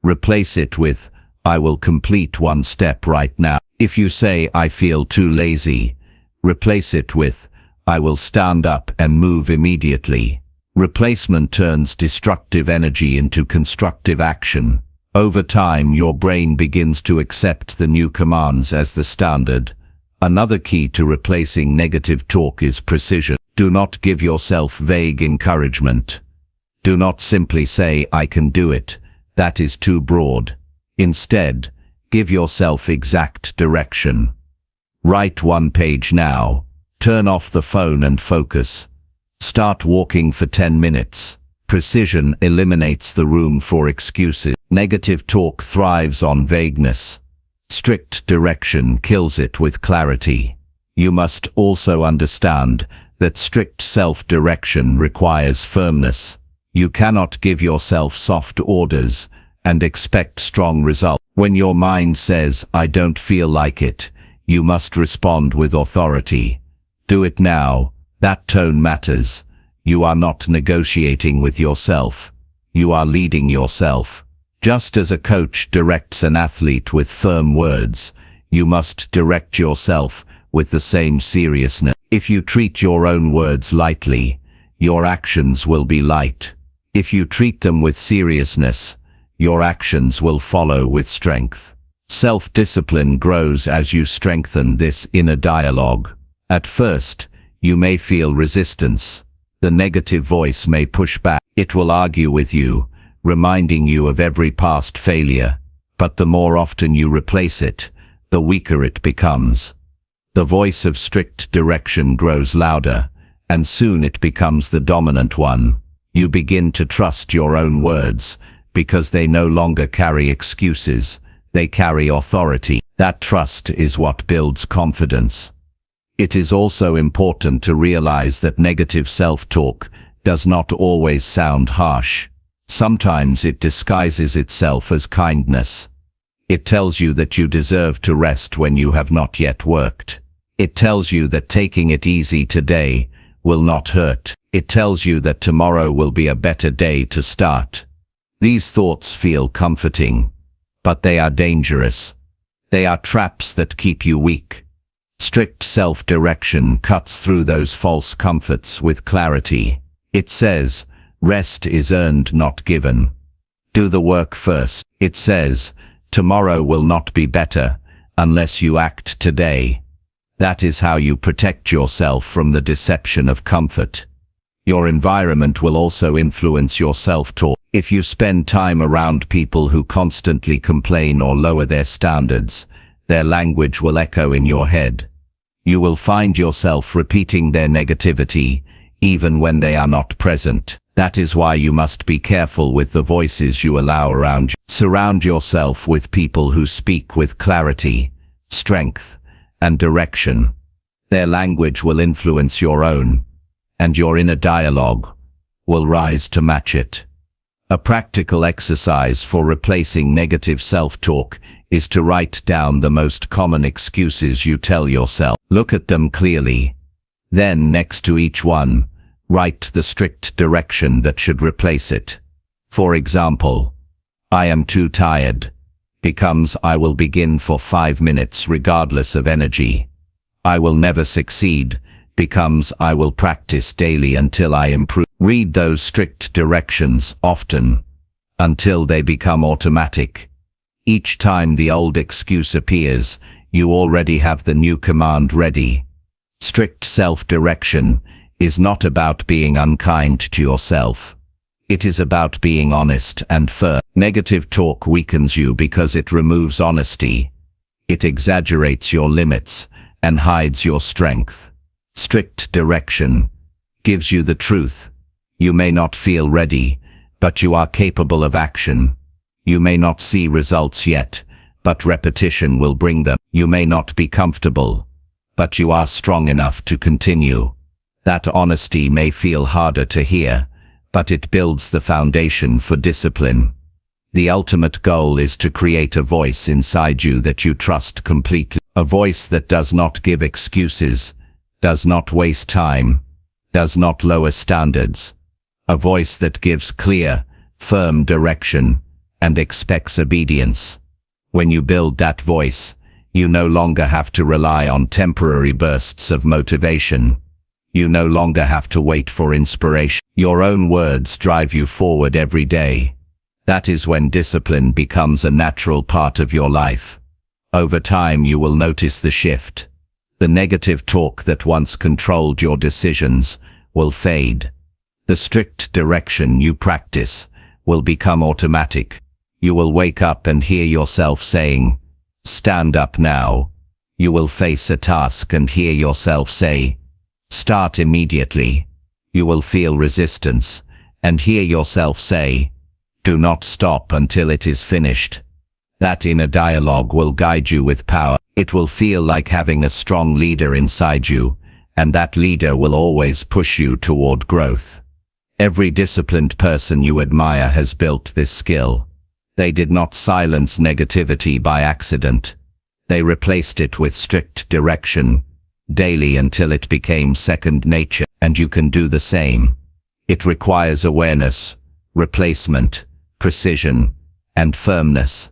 replace it with, I will complete one step right now. If you say, I feel too lazy, replace it with, I will stand up and move immediately. Replacement turns destructive energy into constructive action. Over time, your brain begins to accept the new commands as the standard. Another key to replacing negative talk is precision. Do not give yourself vague encouragement. Do not simply say, I can do it. That is too broad. Instead, give yourself exact direction. Write one page now. Turn off the phone and focus. Start walking for 10 minutes. Precision eliminates the room for excuses. Negative talk thrives on vagueness. Strict direction kills it with clarity. You must also understand that strict self-direction requires firmness. You cannot give yourself soft orders and expect strong results. When your mind says, I don't feel like it, you must respond with authority. Do it now. That tone matters. You are not negotiating with yourself. You are leading yourself. Just as a coach directs an athlete with firm words, you must direct yourself with the same seriousness. If you treat your own words lightly, your actions will be light. If you treat them with seriousness, your actions will follow with strength. Self-discipline grows as you strengthen this inner dialogue. At first, you may feel resistance. The negative voice may push back. It will argue with you, reminding you of every past failure. But the more often you replace it, the weaker it becomes. The voice of strict direction grows louder, and soon it becomes the dominant one. You begin to trust your own words, because they no longer carry excuses, they carry authority. That trust is what builds confidence. It is also important to realize that negative self-talk does not always sound harsh. Sometimes it disguises itself as kindness. It tells you that you deserve to rest when you have not yet worked. It tells you that taking it easy today will not hurt. It tells you that tomorrow will be a better day to start. These thoughts feel comforting, but they are dangerous. They are traps that keep you weak. Strict self-direction cuts through those false comforts with clarity. It says, rest is earned, not given. Do the work first. It says, tomorrow will not be better unless you act today. That is how you protect yourself from the deception of comfort. Your environment will also influence your self-talk. If you spend time around people who constantly complain or lower their standards, their language will echo in your head. You will find yourself repeating their negativity, even when they are not present. That is why you must be careful with the voices you allow around you. Surround yourself with people who speak with clarity, strength, and direction. Their language will influence your own, and your inner dialogue will rise to match it. A practical exercise for replacing negative self-talk is to write down the most common excuses you tell yourself. Look at them clearly. Then, next to each one, write the strict direction that should replace it. For example, I am too tired becomes I will begin for 5 minutes regardless of energy. I will never succeed becomes I will practice daily until I improve. Read those strict directions often, until they become automatic. Each time the old excuse appears, you already have the new command ready. Strict self-direction is not about being unkind to yourself. It is about being honest and firm. Negative talk weakens you because it removes honesty. It exaggerates your limits and hides your strength. Strict direction gives you the truth. You may not feel ready, but you are capable of action. You may not see results yet, but repetition will bring them. You may not be comfortable, but you are strong enough to continue. That honesty may feel harder to hear, but it builds the foundation for discipline. The ultimate goal is to create a voice inside you that you trust completely. A voice that does not give excuses, does not waste time, does not lower standards. A voice that gives clear, firm direction and expects obedience. When you build that voice, you no longer have to rely on temporary bursts of motivation. You no longer have to wait for inspiration. Your own words drive you forward every day. That is when discipline becomes a natural part of your life. Over time you will notice the shift. The negative talk that once controlled your decisions will fade. The strict direction you practice will become automatic. You will wake up and hear yourself saying, "Stand up now." You will face a task and hear yourself say, "Start immediately." You will feel resistance and hear yourself say, "Do not stop until it is finished." That inner dialogue will guide you with power. It will feel like having a strong leader inside you, and that leader will always push you toward growth. Every disciplined person you admire has built this skill. They did not silence negativity by accident. They replaced it with strict direction, daily until it became second nature, and you can do the same. It requires awareness, replacement, precision, and firmness.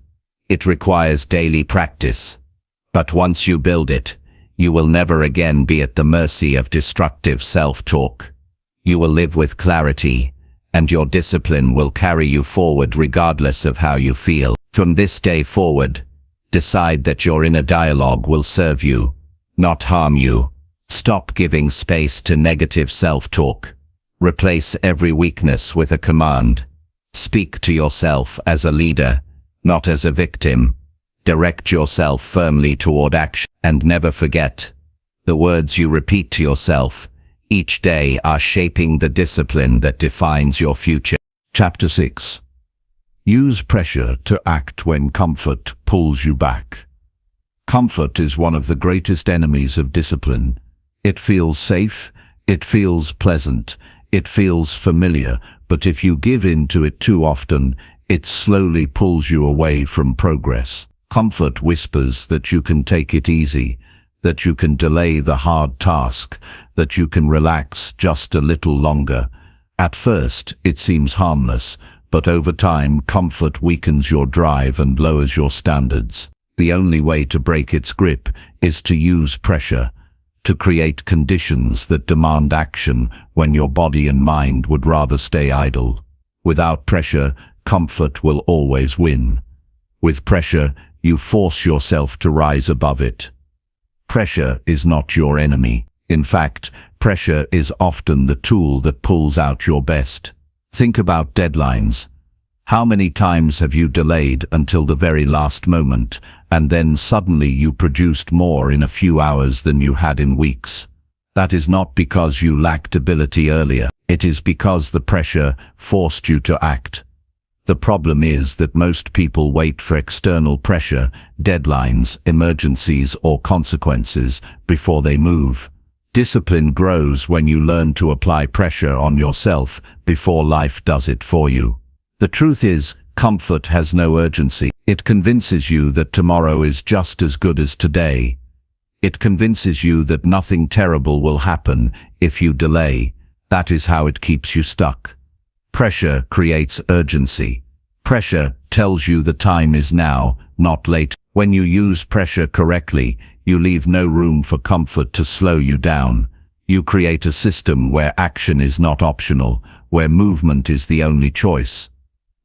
It requires daily practice. But once you build it, you will never again be at the mercy of destructive self-talk. You will live with clarity, and your discipline will carry you forward regardless of how you feel. From this day forward, decide that your inner dialogue will serve you, not harm you. Stop giving space to negative self-talk. Replace every weakness with a command. Speak to yourself as a leader, not as a victim. Direct yourself firmly toward action, and never forget, the words you repeat to yourself each day are shaping the discipline that defines your future. Chapter 6. Use pressure to act when comfort pulls you back. Comfort is one of the greatest enemies of discipline. It feels safe, it feels pleasant, it feels familiar, but if you give in to it too often, it slowly pulls you away from progress. Comfort whispers that you can take it easy, that you can delay the hard task, that you can relax just a little longer. At first, it seems harmless, but over time, comfort weakens your drive and lowers your standards. The only way to break its grip is to use pressure, to create conditions that demand action when your body and mind would rather stay idle. Without pressure, comfort will always win. With pressure, you force yourself to rise above it. Pressure is not your enemy. In fact, pressure is often the tool that pulls out your best. Think about deadlines. How many times have you delayed until the very last moment, and then suddenly you produced more in a few hours than you had in weeks? That is not because you lacked ability earlier. It is because the pressure forced you to act. The problem is that most people wait for external pressure, deadlines, emergencies, or consequences before they move. Discipline grows when you learn to apply pressure on yourself before life does it for you. The truth is, comfort has no urgency. It convinces you that tomorrow is just as good as today. It convinces you that nothing terrible will happen if you delay. That is how it keeps you stuck. Pressure creates urgency. Pressure tells you the time is now, not late. When you use pressure correctly, you leave no room for comfort to slow you down. You create a system where action is not optional, where movement is the only choice.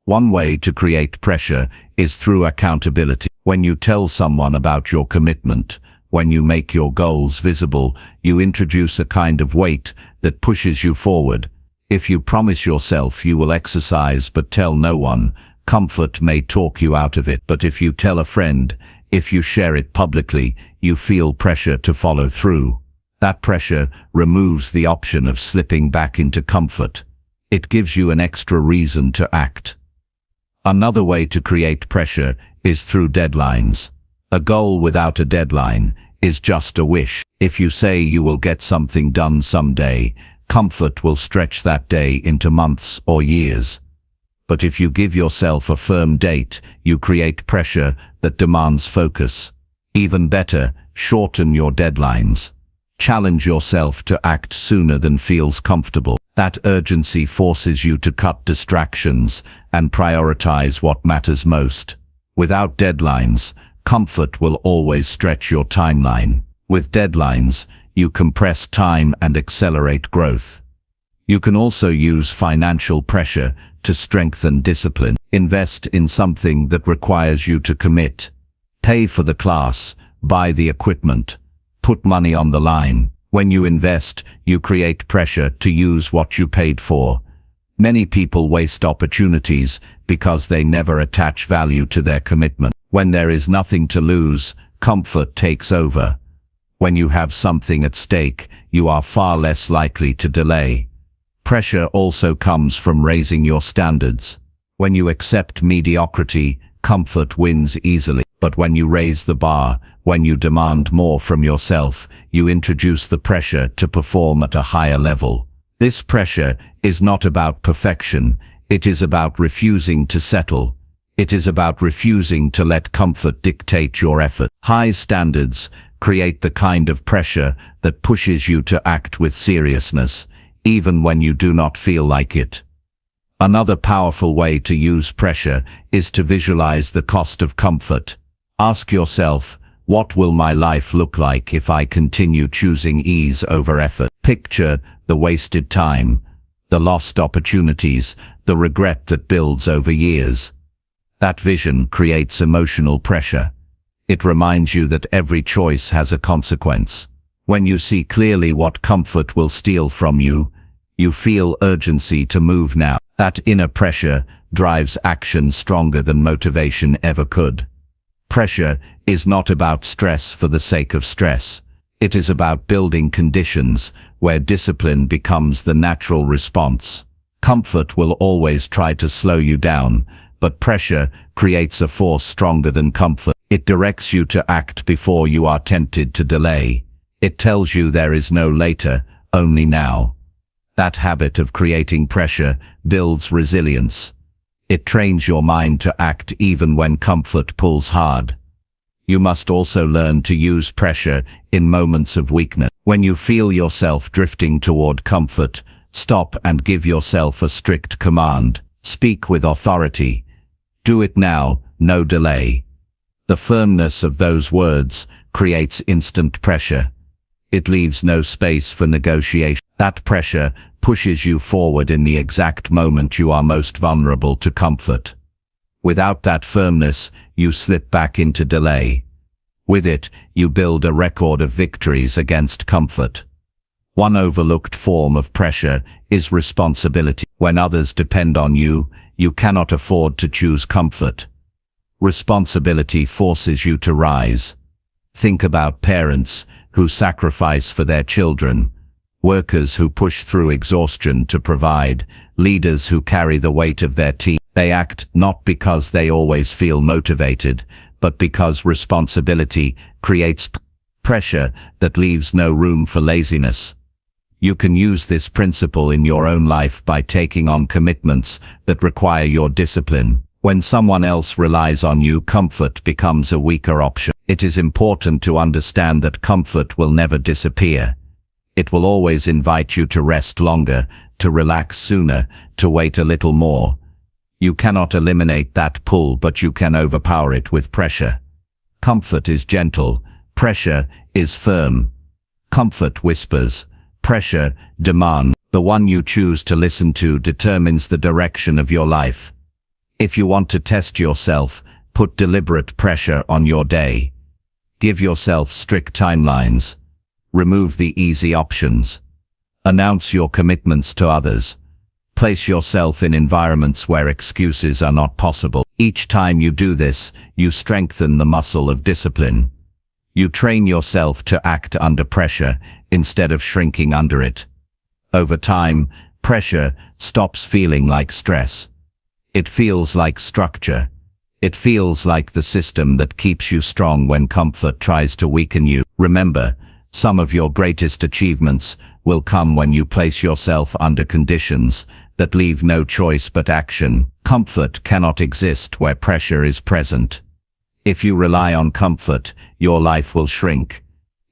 One way to create pressure is through accountability. When you tell someone about your commitment, when you make your goals visible, you introduce a kind of weight that pushes you forward. If you promise yourself you will exercise but tell no one, comfort may talk you out of it. But if you tell a friend, if you share it publicly, you feel pressure to follow through. That pressure removes the option of slipping back into comfort. It gives you an extra reason to act. Another way to create pressure is through deadlines. A goal without a deadline is just a wish. If you say you will get something done someday, comfort will stretch that day into months or years. But if you give yourself a firm date, you create pressure that demands focus. Even better, shorten your deadlines. Challenge yourself to act sooner than feels comfortable. That urgency forces you to cut distractions and prioritize what matters most. Without deadlines, comfort will always stretch your timeline. With deadlines, you compress time and accelerate growth. You can also use financial pressure to strengthen discipline. Invest in something that requires you to commit. Pay for the class, buy the equipment, put money on the line. When you invest, you create pressure to use what you paid for. Many people waste opportunities because they never attach value to their commitment. When there is nothing to lose, comfort takes over. When you have something at stake, you are far less likely to delay. Pressure also comes from raising your standards. When you accept mediocrity, comfort wins easily. But when you raise the bar, when you demand more from yourself, you introduce the pressure to perform at a higher level. This pressure is not about perfection. It is about refusing to settle. It is about refusing to let comfort dictate your effort. High standards create the kind of pressure that pushes you to act with seriousness, even when you do not feel like it. Another powerful way to use pressure is to visualize the cost of comfort. Ask yourself, what will my life look like if I continue choosing ease over effort? Picture the wasted time, the lost opportunities, the regret that builds over years. That vision creates emotional pressure. It reminds you that every choice has a consequence. When you see clearly what comfort will steal from you, you feel urgency to move now. That inner pressure drives action stronger than motivation ever could. Pressure is not about stress for the sake of stress. It is about building conditions where discipline becomes the natural response. Comfort will always try to slow you down, but pressure creates a force stronger than comfort. It directs you to act before you are tempted to delay. It tells you there is no later, only now. That habit of creating pressure builds resilience. It trains your mind to act even when comfort pulls hard. You must also learn to use pressure in moments of weakness. When you feel yourself drifting toward comfort, stop and give yourself a strict command. Speak with authority. Do it now, no delay. The firmness of those words creates instant pressure. It leaves no space for negotiation. That pressure pushes you forward in the exact moment you are most vulnerable to comfort. Without that firmness, you slip back into delay. With it, you build a record of victories against comfort. One overlooked form of pressure is responsibility. When others depend on you, you cannot afford to choose comfort. Responsibility forces you to rise. Think about parents who sacrifice for their children, workers who push through exhaustion to provide, leaders who carry the weight of their team. They act not because they always feel motivated, but because responsibility creates pressure that leaves no room for laziness. You can use this principle in your own life by taking on commitments that require your discipline. When someone else relies on you, comfort becomes a weaker option. It is important to understand that comfort will never disappear. It will always invite you to rest longer, to relax sooner, to wait a little more. You cannot eliminate that pull, but you can overpower it with pressure. Comfort is gentle, pressure is firm. Comfort whispers, pressure demands. The one you choose to listen to determines the direction of your life. If you want to test yourself, put deliberate pressure on your day. Give yourself strict timelines. Remove the easy options. Announce your commitments to others. Place yourself in environments where excuses are not possible. Each time you do this, you strengthen the muscle of discipline. You train yourself to act under pressure instead of shrinking under it. Over time, pressure stops feeling like stress. It feels like structure. It feels like the system that keeps you strong when comfort tries to weaken you. Remember, some of your greatest achievements will come when you place yourself under conditions that leave no choice but action. Comfort cannot exist where pressure is present. If you rely on comfort, your life will shrink.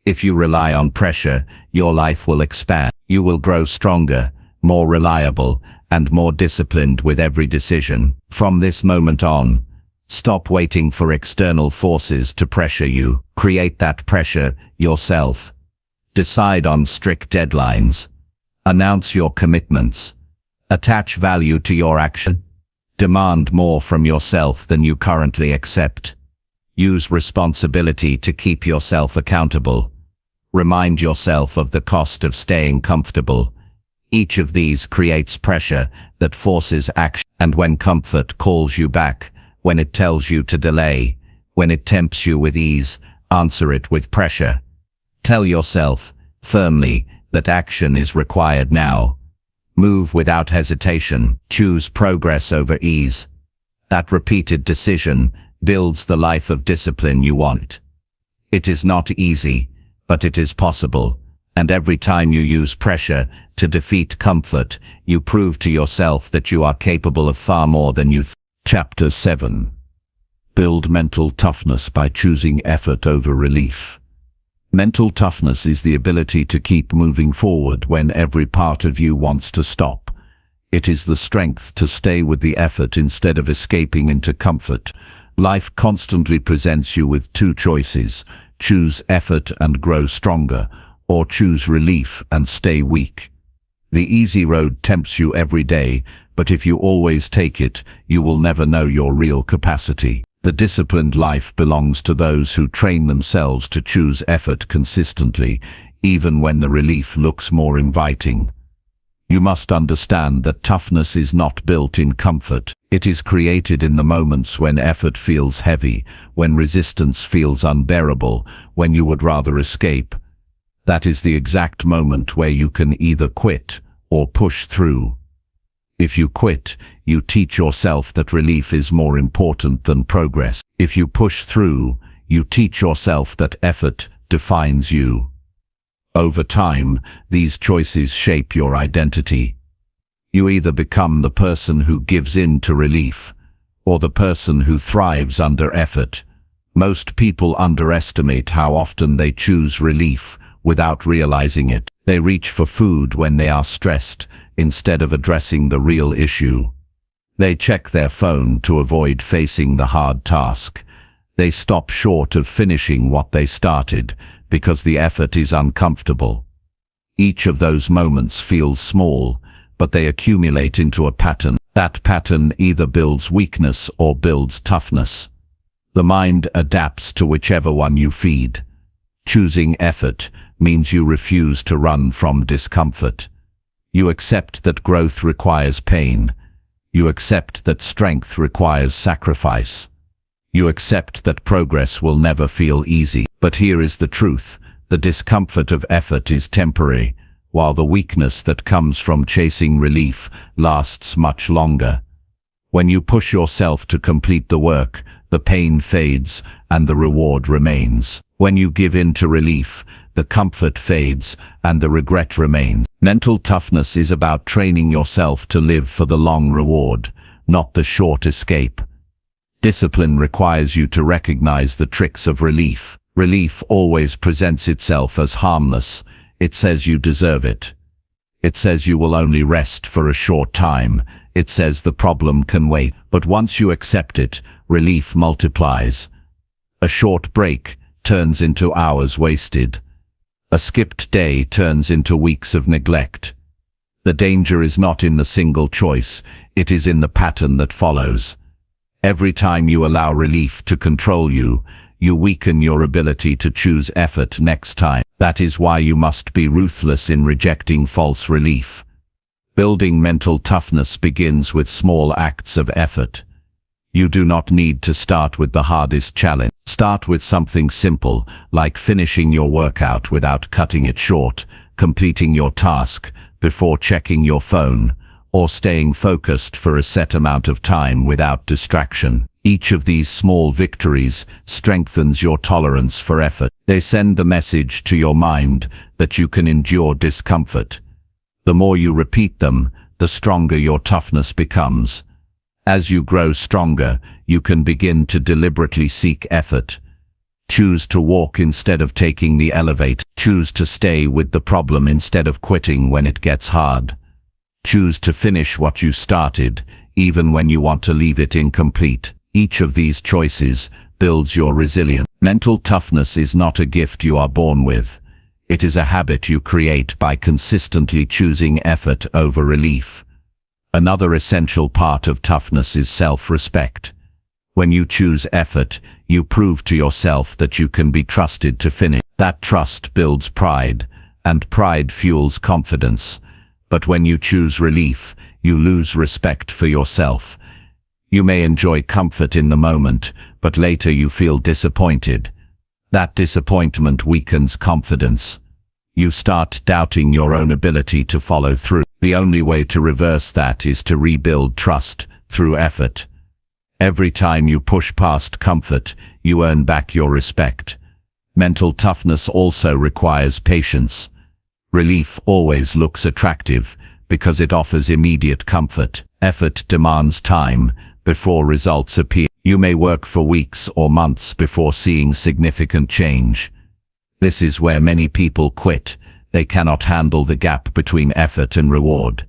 If you rely on pressure, your life will expand. You will grow stronger, more reliable, and more disciplined with every decision. From this moment on, stop waiting for external forces to pressure you. Create that pressure yourself. Decide on strict deadlines. Announce your commitments. Attach value to your action. Demand more from yourself than you currently accept. Use responsibility to keep yourself accountable. Remind yourself of the cost of staying comfortable. Each of these creates pressure that forces action. And when comfort calls you back, when it tells you to delay, when it tempts you with ease, answer it with pressure. Tell yourself, firmly, that action is required now. Move without hesitation. Choose progress over ease. That repeated decision builds the life of discipline you want. It is not easy, but it is possible. And every time you use pressure to defeat comfort, you prove to yourself that you are capable of far more than you think. Chapter 7. Build mental toughness by choosing effort over relief. Mental toughness is the ability to keep moving forward when every part of you wants to stop. It is the strength to stay with the effort instead of escaping into comfort. Life constantly presents you with two choices: choose effort and grow stronger, or choose relief and stay weak. The easy road tempts you every day, but if you always take it, you will never know your real capacity. The disciplined life belongs to those who train themselves to choose effort consistently, even when the relief looks more inviting. You must understand that toughness is not built in comfort. It is created in the moments when effort feels heavy, when resistance feels unbearable, when you would rather escape. That is the exact moment where you can either quit or push through. If you quit, you teach yourself that relief is more important than progress. If you push through, you teach yourself that effort defines you. Over time, these choices shape your identity. You either become the person who gives in to relief, or the person who thrives under effort. Most people underestimate how often they choose relief without realizing it. They reach for food when they are stressed, instead of addressing the real issue. They check their phone to avoid facing the hard task. They stop short of finishing what they started, because the effort is uncomfortable. Each of those moments feels small, but they accumulate into a pattern. That pattern either builds weakness or builds toughness. The mind adapts to whichever one you feed. Choosing effort means you refuse to run from discomfort. You accept that growth requires pain. You accept that strength requires sacrifice. You accept that progress will never feel easy. But here is the truth: the discomfort of effort is temporary, while the weakness that comes from chasing relief lasts much longer. When you push yourself to complete the work, the pain fades and the reward remains. When you give in to relief, the comfort fades and the regret remains. Mental toughness is about training yourself to live for the long reward, not the short escape. Discipline requires you to recognize the tricks of relief. Relief always presents itself as harmless. It says you deserve it. It says you will only rest for a short time. It says the problem can wait. But once you accept it, relief multiplies. A short break turns into hours wasted. A skipped day turns into weeks of neglect. The danger is not in the single choice, it is in the pattern that follows. Every time you allow relief to control you, you weaken your ability to choose effort next time. That is why you must be ruthless in rejecting false relief. Building mental toughness begins with small acts of effort. You do not need to start with the hardest challenge. Start with something simple, like finishing your workout without cutting it short, completing your task before checking your phone, or staying focused for a set amount of time without distraction. Each of these small victories strengthens your tolerance for effort. They send the message to your mind that you can endure discomfort. The more you repeat them, the stronger your toughness becomes. As you grow stronger, you can begin to deliberately seek effort. Choose to walk instead of taking the elevator. Choose to stay with the problem instead of quitting when it gets hard. Choose to finish what you started, even when you want to leave it incomplete. Each of these choices builds your resilience. Mental toughness is not a gift you are born with. It is a habit you create by consistently choosing effort over relief. Another essential part of toughness is self-respect. When you choose effort, you prove to yourself that you can be trusted to finish. That trust builds pride, and pride fuels confidence. But when you choose relief, you lose respect for yourself. You may enjoy comfort in the moment, but later you feel disappointed. That disappointment weakens confidence. You start doubting your own ability to follow through. The only way to reverse that is to rebuild trust through effort. Every time you push past comfort, you earn back your respect. Mental toughness also requires patience. Relief always looks attractive because it offers immediate comfort. Effort demands time before results appear. You may work for weeks or months before seeing significant change. This is where many people quit. They cannot handle the gap between effort and reward.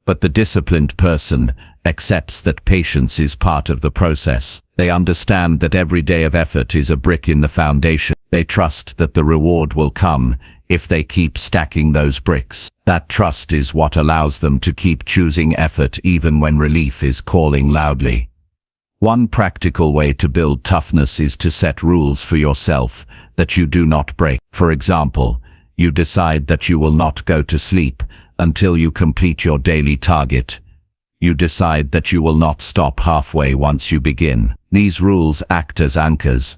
But the disciplined person accepts that patience is part of the process. They understand that every day of effort is a brick in the foundation. They trust that the reward will come if they keep stacking those bricks. That trust is what allows them to keep choosing effort even when relief is calling loudly. One practical way to build toughness is to set rules for yourself that you do not break. For example, you decide that you will not go to sleep until you complete your daily target. You decide that you will not stop halfway once you begin. These rules act as anchors.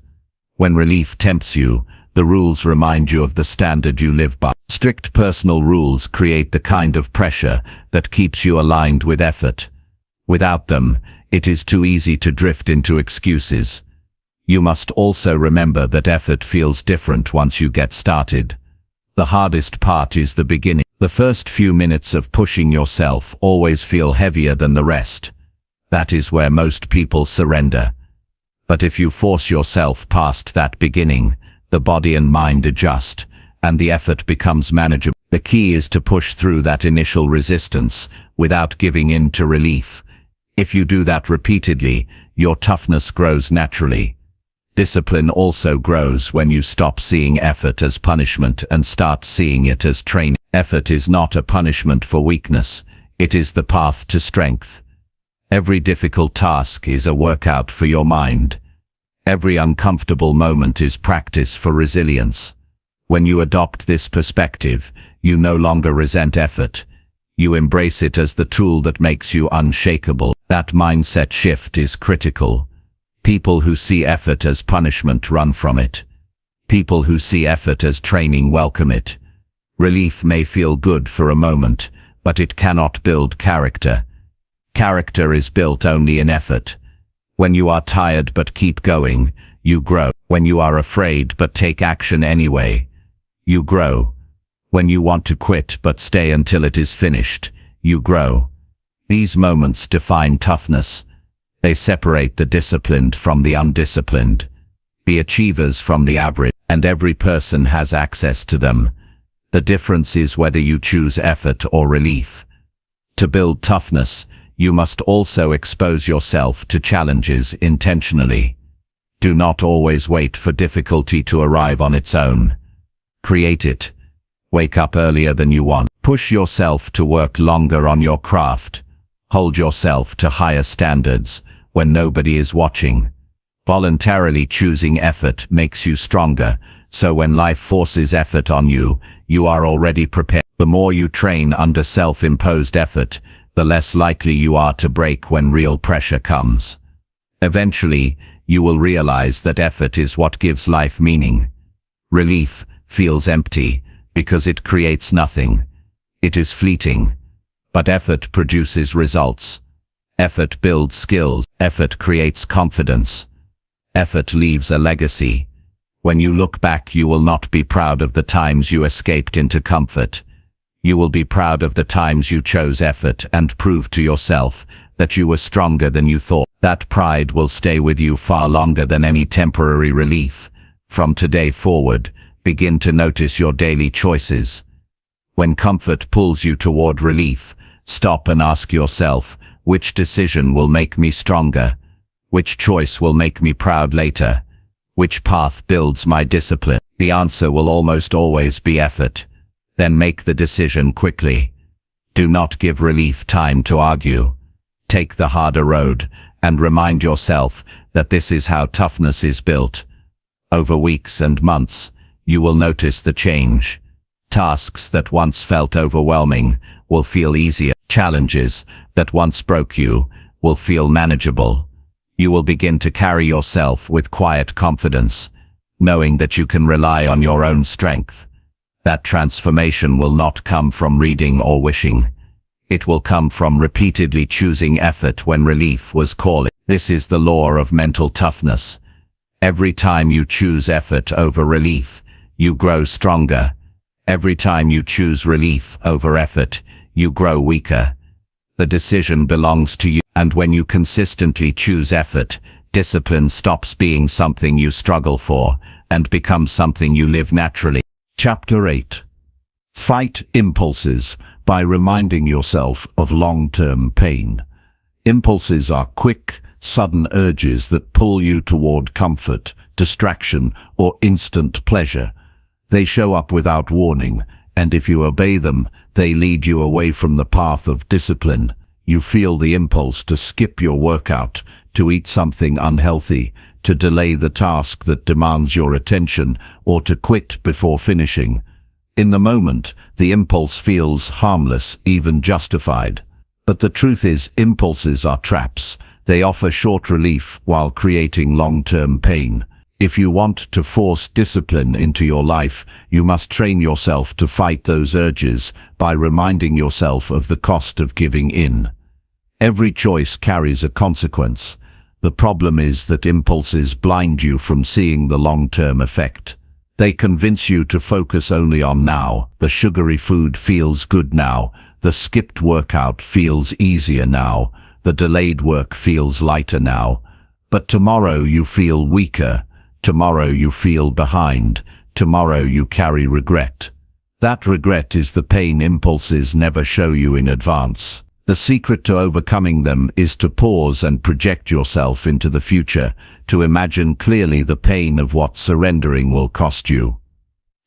When relief tempts you, the rules remind you of the standard you live by. Strict personal rules create the kind of pressure that keeps you aligned with effort. Without them, it is too easy to drift into excuses. You must also remember that effort feels different once you get started. The hardest part is the beginning. The first few minutes of pushing yourself always feel heavier than the rest. That is where most people surrender. But if you force yourself past that beginning, the body and mind adjust, and the effort becomes manageable. The key is to push through that initial resistance without giving in to relief. If you do that repeatedly, your toughness grows naturally. Discipline also grows when you stop seeing effort as punishment and start seeing it as training. Effort is not a punishment for weakness, it is the path to strength. Every difficult task is a workout for your mind. Every uncomfortable moment is practice for resilience. When you adopt this perspective, you no longer resent effort. You embrace it as the tool that makes you unshakable. That mindset shift is critical. People who see effort as punishment run from it. People who see effort as training welcome it. Relief may feel good for a moment, but it cannot build character. Character is built only in effort. When you are tired but keep going, you grow. When you are afraid but take action anyway, you grow. When you want to quit but stay until it is finished, you grow. These moments define toughness. They separate the disciplined from the undisciplined, the achievers from the average, and every person has access to them. The difference is whether you choose effort or relief. To build toughness, you must also expose yourself to challenges intentionally. Do not always wait for difficulty to arrive on its own. Create it. Wake up earlier than you want. Push yourself to work longer on your craft. Hold yourself to higher standards when nobody is watching. Voluntarily choosing effort makes you stronger, so when life forces effort on you, you are already prepared. The more you train under self-imposed effort, the less likely you are to break when real pressure comes. Eventually, you will realize that effort is what gives life meaning. Relief feels empty because it creates nothing. It is fleeting. But effort produces results. Effort builds skills. Effort creates confidence. Effort leaves a legacy. When you look back, you will not be proud of the times you escaped into comfort. You will be proud of the times you chose effort and proved to yourself that you were stronger than you thought. That pride will stay with you far longer than any temporary relief. From today forward, begin to notice your daily choices. When comfort pulls you toward relief, stop and ask yourself, which decision will make me stronger? Which choice will make me proud later? Which path builds my discipline? The answer will almost always be effort. Then make the decision quickly. Do not give relief time to argue. Take the harder road, and remind yourself that this is how toughness is built. Over weeks and months, you will notice the change. Tasks that once felt overwhelming will feel easier. Challenges that once broke you will feel manageable. You will begin to carry yourself with quiet confidence, knowing that you can rely on your own strength. That transformation will not come from reading or wishing. It will come from repeatedly choosing effort when relief was calling. This is the law of mental toughness. Every time you choose effort over relief, you grow stronger. Every time you choose relief over effort, you grow weaker. The decision belongs to you, and when you consistently choose effort, discipline stops being something you struggle for and becomes something you live naturally. Chapter 8. Fight impulses, by reminding yourself of long-term pain. Impulses are quick, sudden urges that pull you toward comfort, distraction, or instant pleasure. They show up without warning, and if you obey them, they lead you away from the path of discipline. You feel the impulse to skip your workout, to eat something unhealthy, to delay the task that demands your attention, or to quit before finishing. In the moment, the impulse feels harmless, even justified. But the truth is, impulses are traps. They offer short relief while creating long-term pain. If you want to force discipline into your life, you must train yourself to fight those urges by reminding yourself of the cost of giving in. Every choice carries a consequence. The problem is that impulses blind you from seeing the long-term effect. They convince you to focus only on now. The sugary food feels good now. The skipped workout feels easier now. The delayed work feels lighter now. But tomorrow you feel weaker. Tomorrow you feel behind. Tomorrow you carry regret. That regret is the pain impulses never show you in advance. The secret to overcoming them is to pause and project yourself into the future, to imagine clearly the pain of what surrendering will cost you.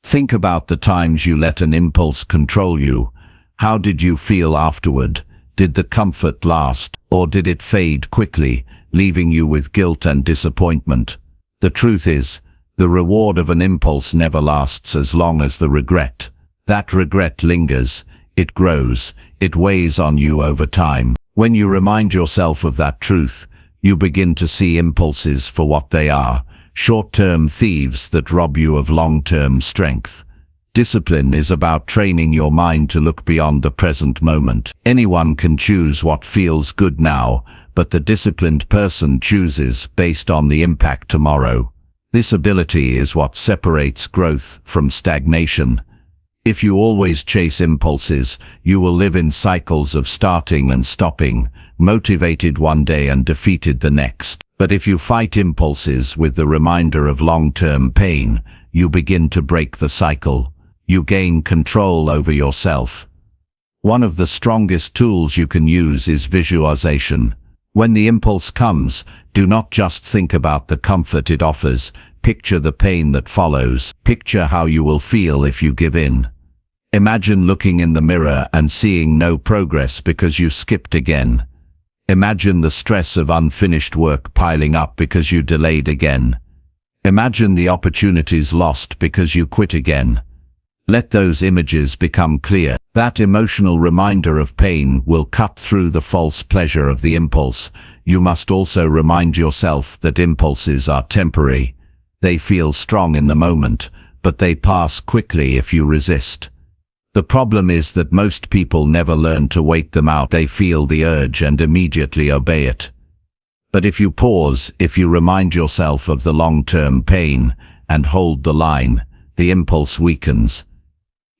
Think about the times you let an impulse control you. How did you feel afterward? Did the comfort last, or did it fade quickly, leaving you with guilt and disappointment? The truth is, the reward of an impulse never lasts as long as the regret. That regret lingers, it grows, it weighs on you over time. When you remind yourself of that truth, you begin to see impulses for what they are, short-term thieves that rob you of long-term strength. Discipline is about training your mind to look beyond the present moment. Anyone can choose what feels good now, but the disciplined person chooses based on the impact tomorrow. This ability is what separates growth from stagnation. If you always chase impulses, you will live in cycles of starting and stopping, motivated one day and defeated the next. But if you fight impulses with the reminder of long-term pain, you begin to break the cycle. You gain control over yourself. One of the strongest tools you can use is visualization. When the impulse comes, do not just think about the comfort it offers. Picture the pain that follows. Picture how you will feel if you give in. Imagine looking in the mirror and seeing no progress because you skipped again. Imagine the stress of unfinished work piling up because you delayed again. Imagine the opportunities lost because you quit again. Let those images become clear. That emotional reminder of pain will cut through the false pleasure of the impulse. You must also remind yourself that impulses are temporary. They feel strong in the moment, but they pass quickly if you resist. The problem is that most people never learn to wait them out. They feel the urge and immediately obey it. But if you pause, if you remind yourself of the long-term pain and hold the line, the impulse weakens.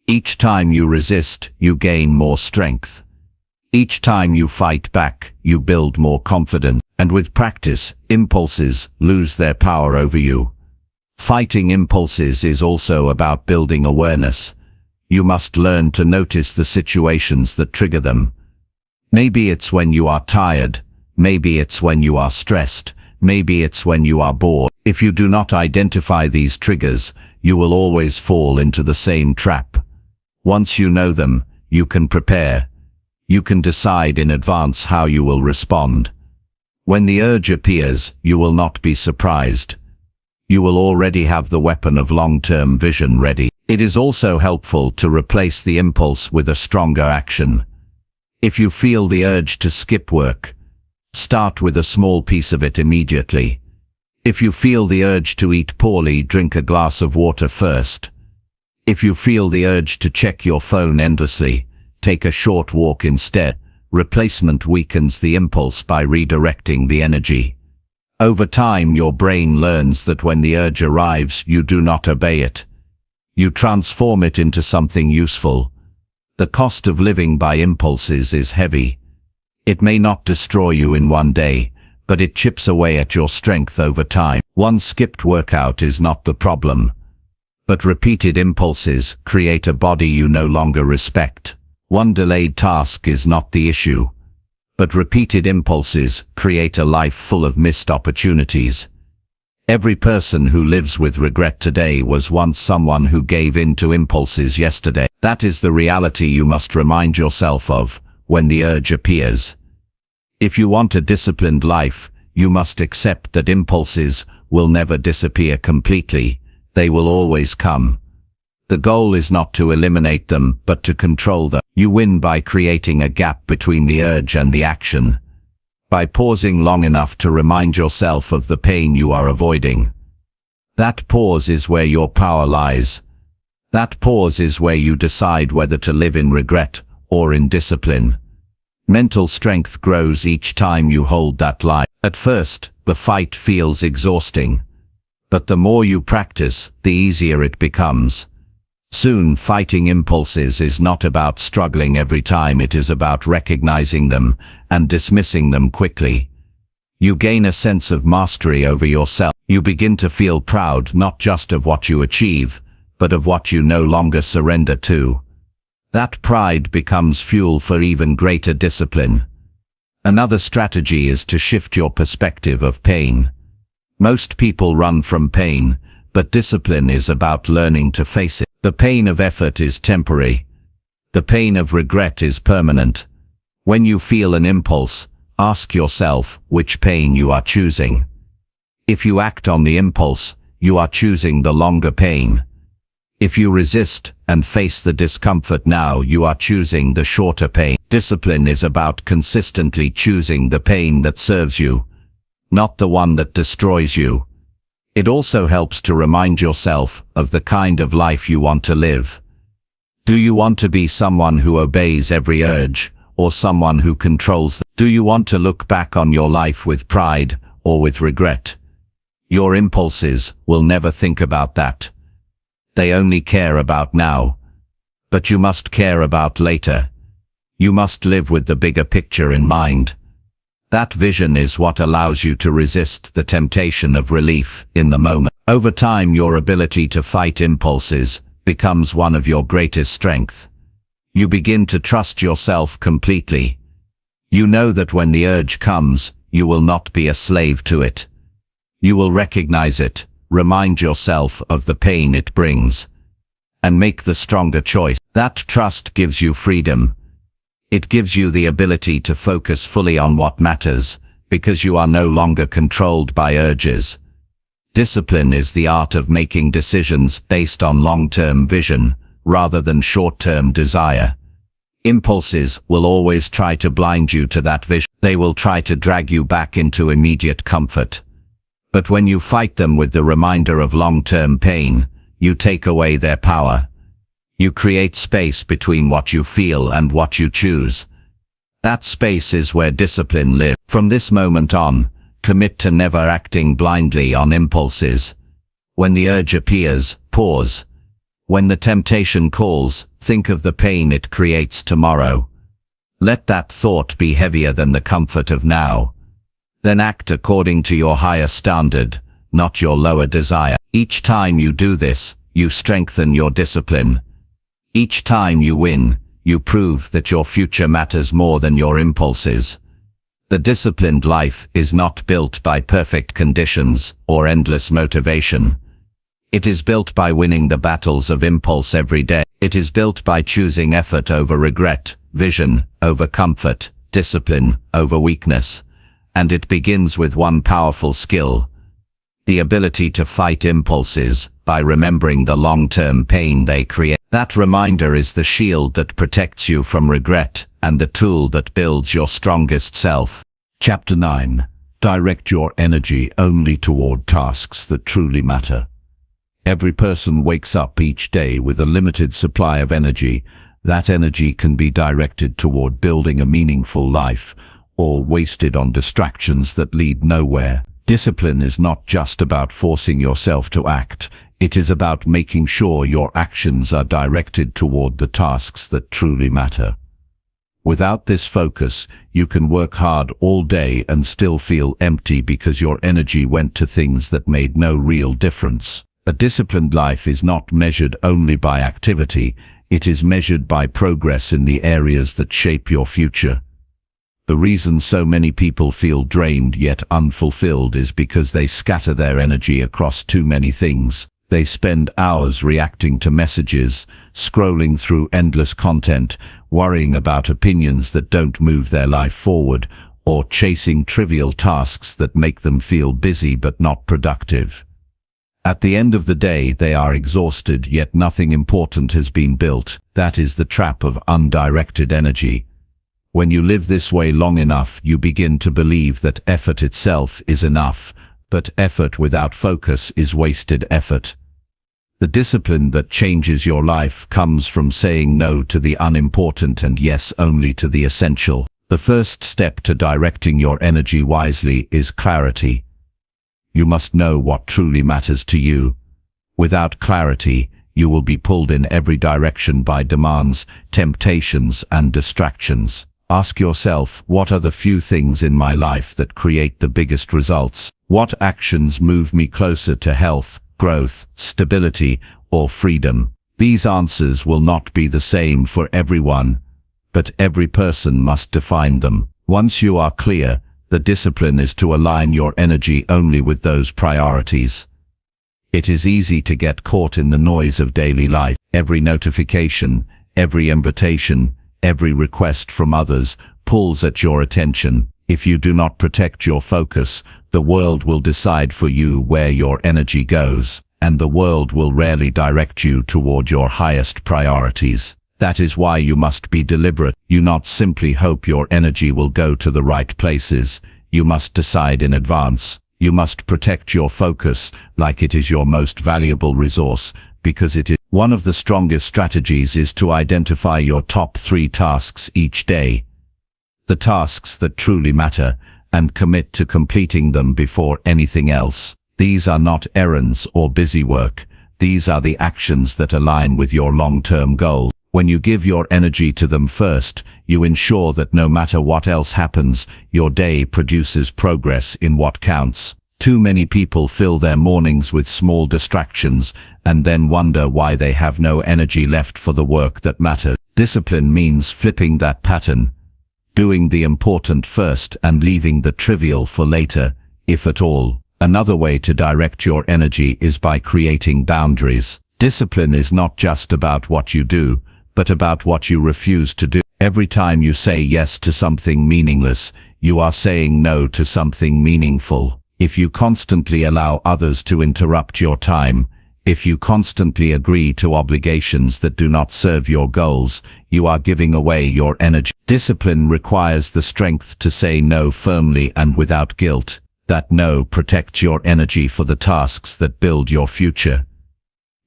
Each time you resist, you gain more strength. Each time you fight back, you build more confidence. And with practice, impulses lose their power over you. Fighting impulses is also about building awareness. You must learn to notice the situations that trigger them. Maybe it's when you are tired. Maybe it's when you are stressed. Maybe it's when you are bored. If you do not identify these triggers, you will always fall into the same trap. Once you know them, you can prepare. You can decide in advance how you will respond. When the urge appears, you will not be surprised. You will already have the weapon of long-term vision ready. It is also helpful to replace the impulse with a stronger action. If you feel the urge to skip work, start with a small piece of it immediately. If you feel the urge to eat poorly, drink a glass of water first. If you feel the urge to check your phone endlessly, take a short walk instead. Replacement weakens the impulse by redirecting the energy. Over time, your brain learns that when the urge arrives, you do not obey it. You transform it into something useful. The cost of living by impulses is heavy. It may not destroy you in one day, but it chips away at your strength over time. One skipped workout is not the problem, but repeated impulses create a body you no longer respect. One delayed task is not the issue, but repeated impulses create a life full of missed opportunities. Every person who lives with regret today was once someone who gave in to impulses yesterday. That is the reality you must remind yourself of when the urge appears. If you want a disciplined life, you must accept that impulses will never disappear completely. They will always come. The goal is not to eliminate them, but to control them. You win by creating a gap between the urge and the action, by pausing long enough to remind yourself of the pain you are avoiding. That pause is where your power lies. That pause is where you decide whether to live in regret or in discipline. Mental strength grows each time you hold that line. At first, the fight feels exhausting, but the more you practice, the easier it becomes. Soon, fighting impulses is not about struggling every time, it is about recognizing them and dismissing them quickly. You gain a sense of mastery over yourself. You begin to feel proud not just of what you achieve, but of what you no longer surrender to. That pride becomes fuel for even greater discipline. Another strategy is to shift your perspective of pain. Most people run from pain, but discipline is about learning to face it. The pain of effort is temporary. The pain of regret is permanent. When you feel an impulse, ask yourself which pain you are choosing. If you act on the impulse, you are choosing the longer pain. If you resist and face the discomfort now, you are choosing the shorter pain. Discipline is about consistently choosing the pain that serves you, not the one that destroys you. It also helps to remind yourself of the kind of life you want to live. Do you want to be someone who obeys every urge, or someone who controls them? Do you want to look back on your life with pride or with regret? Your impulses will never think about that. They only care about now. But you must care about later. You must live with the bigger picture in mind. That vision is what allows you to resist the temptation of relief in the moment. Over time, your ability to fight impulses becomes one of your greatest strengths. You begin to trust yourself completely. You know that when the urge comes, you will not be a slave to it. You will recognize it, remind yourself of the pain it brings, and make the stronger choice. That trust gives you freedom. It gives you the ability to focus fully on what matters, because you are no longer controlled by urges. Discipline is the art of making decisions based on long-term vision, rather than short-term desire. Impulses will always try to blind you to that vision. They will try to drag you back into immediate comfort. But when you fight them with the reminder of long-term pain, you take away their power. You create space between what you feel and what you choose. That space is where discipline lives. From this moment on, commit to never acting blindly on impulses. When the urge appears, pause. When the temptation calls, think of the pain it creates tomorrow. Let that thought be heavier than the comfort of now. Then act according to your higher standard, not your lower desire. Each time you do this, you strengthen your discipline. Each time you win, you prove that your future matters more than your impulses. The disciplined life is not built by perfect conditions or endless motivation. It is built by winning the battles of impulse every day. It is built by choosing effort over regret, vision over comfort, discipline over weakness. And it begins with one powerful skill: the ability to fight impulses by remembering the long-term pain they create. That reminder is the shield that protects you from regret and the tool that builds your strongest self. Chapter 9. Direct your energy only toward tasks that truly matter. Every person wakes up each day with a limited supply of energy. That energy can be directed toward building a meaningful life, or wasted on distractions that lead nowhere. Discipline is not just about forcing yourself to act. It is about making sure your actions are directed toward the tasks that truly matter. Without this focus, you can work hard all day and still feel empty because your energy went to things that made no real difference. A disciplined life is not measured only by activity, It is measured by progress in the areas that shape your future. The reason so many people feel drained yet unfulfilled is because they scatter their energy across too many things. They spend hours reacting to messages, scrolling through endless content, worrying about opinions that don't move their life forward, or chasing trivial tasks that make them feel busy but not productive. At the end of the day, they are exhausted, yet nothing important has been built. That is the trap of undirected energy. When you live this way long enough, you begin to believe that effort itself is enough, but effort without focus is wasted effort. The discipline that changes your life comes from saying no to the unimportant and yes only to the essential. The first step to directing your energy wisely is clarity. You must know what truly matters to you. Without clarity, you will be pulled in every direction by demands, temptations, and distractions. Ask yourself, what are the few things in my life that create the biggest results? What actions move me closer to health, growth, stability, or freedom? These answers will not be the same for everyone, but every person must define them. Once you are clear, the discipline is to align your energy only with those priorities. It is easy to get caught in the noise of daily life. Every notification, every invitation, every request from others pulls at your attention. If you do not protect your focus, the world will decide for you where your energy goes, and the world will rarely direct you toward your highest priorities. That is why you must be deliberate. You not simply hope your energy will go to the right places. You must decide in advance. You must protect your focus like it is your most valuable resource, because it is. One of the strongest strategies is to identify your top 3 tasks each day. The tasks that truly matter, and commit to completing them before anything else. These are not errands or busy work. These are the actions that align with your long-term goals. When you give your energy to them first, you ensure that no matter what else happens, your day produces progress in what counts. Too many people fill their mornings with small distractions and then wonder why they have no energy left for the work that matters. Discipline means flipping that pattern, doing the important first and leaving the trivial for later, if at all. Another way to direct your energy is by creating boundaries. Discipline is not just about what you do, but about what you refuse to do. Every time you say yes to something meaningless, you are saying no to something meaningful. If you constantly allow others to interrupt your time, if you constantly agree to obligations that do not serve your goals, you are giving away your energy. Discipline requires the strength to say no firmly and without guilt. That no protects your energy for the tasks that build your future.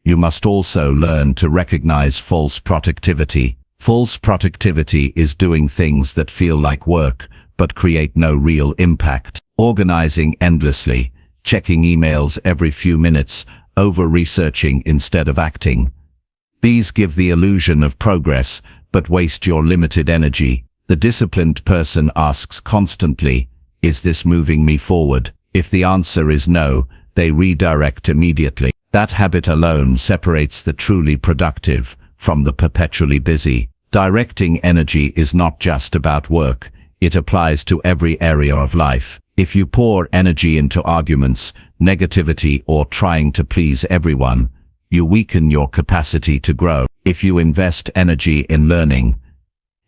You must also learn to recognize false productivity. False productivity is doing things that feel like work, but create no real impact. Organizing endlessly, checking emails every few minutes, over-researching instead of acting. These give the illusion of progress, but waste your limited energy. The disciplined person asks constantly, is this moving me forward? If the answer is no, they redirect immediately. That habit alone separates the truly productive from the perpetually busy. Directing energy is not just about work, it applies to every area of life. If you pour energy into arguments, negativity, or trying to please everyone, you weaken your capacity to grow. If you invest energy in learning,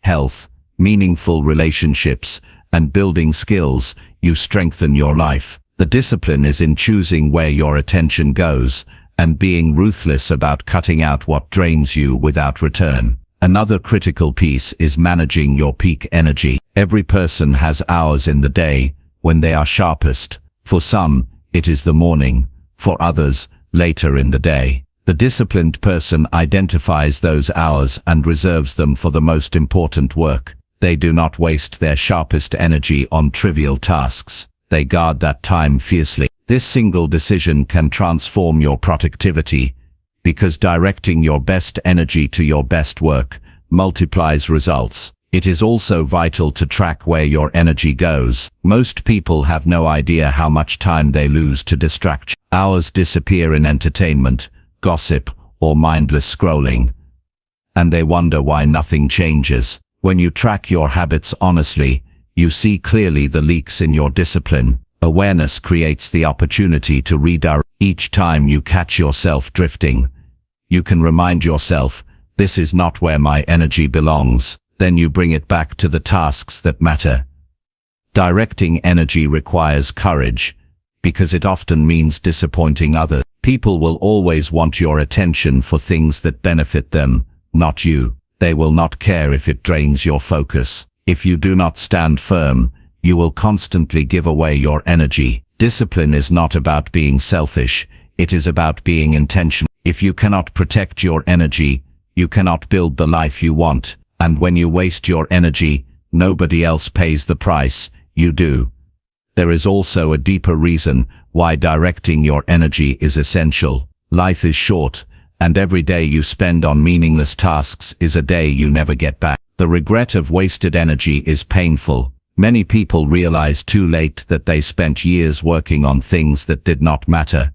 health, meaningful relationships, and building skills, you strengthen your life. The discipline is in choosing where your attention goes, and being ruthless about cutting out what drains you without return. Another critical piece is managing your peak energy. Every person has hours in the day when they are sharpest. For some, it is the morning. For others, later in the day. The disciplined person identifies those hours and reserves them for the most important work. They do not waste their sharpest energy on trivial tasks. They guard that time fiercely. This single decision can transform your productivity, because directing your best energy to your best work multiplies results. It is also vital to track where your energy goes. Most people have no idea how much time they lose to distraction. Hours disappear in entertainment, gossip, or mindless scrolling. and they wonder why nothing changes. When you track your habits honestly, you see clearly the leaks in your discipline. Awareness creates the opportunity to redirect. Each time you catch yourself drifting, you can remind yourself, this is not where my energy belongs. Then you bring it back to the tasks that matter. Directing energy requires courage, because it often means disappointing others. People will always want your attention for things that benefit them, not you. They will not care if it drains your focus. If you do not stand firm, you will constantly give away your energy. Discipline is not about being selfish, it is about being intentional. If you cannot protect your energy, you cannot build the life you want. And when you waste your energy, nobody else pays the price, you do. There is also a deeper reason why directing your energy is essential. Life is short, and every day you spend on meaningless tasks is a day you never get back. The regret of wasted energy is painful. Many people realize too late that they spent years working on things that did not matter,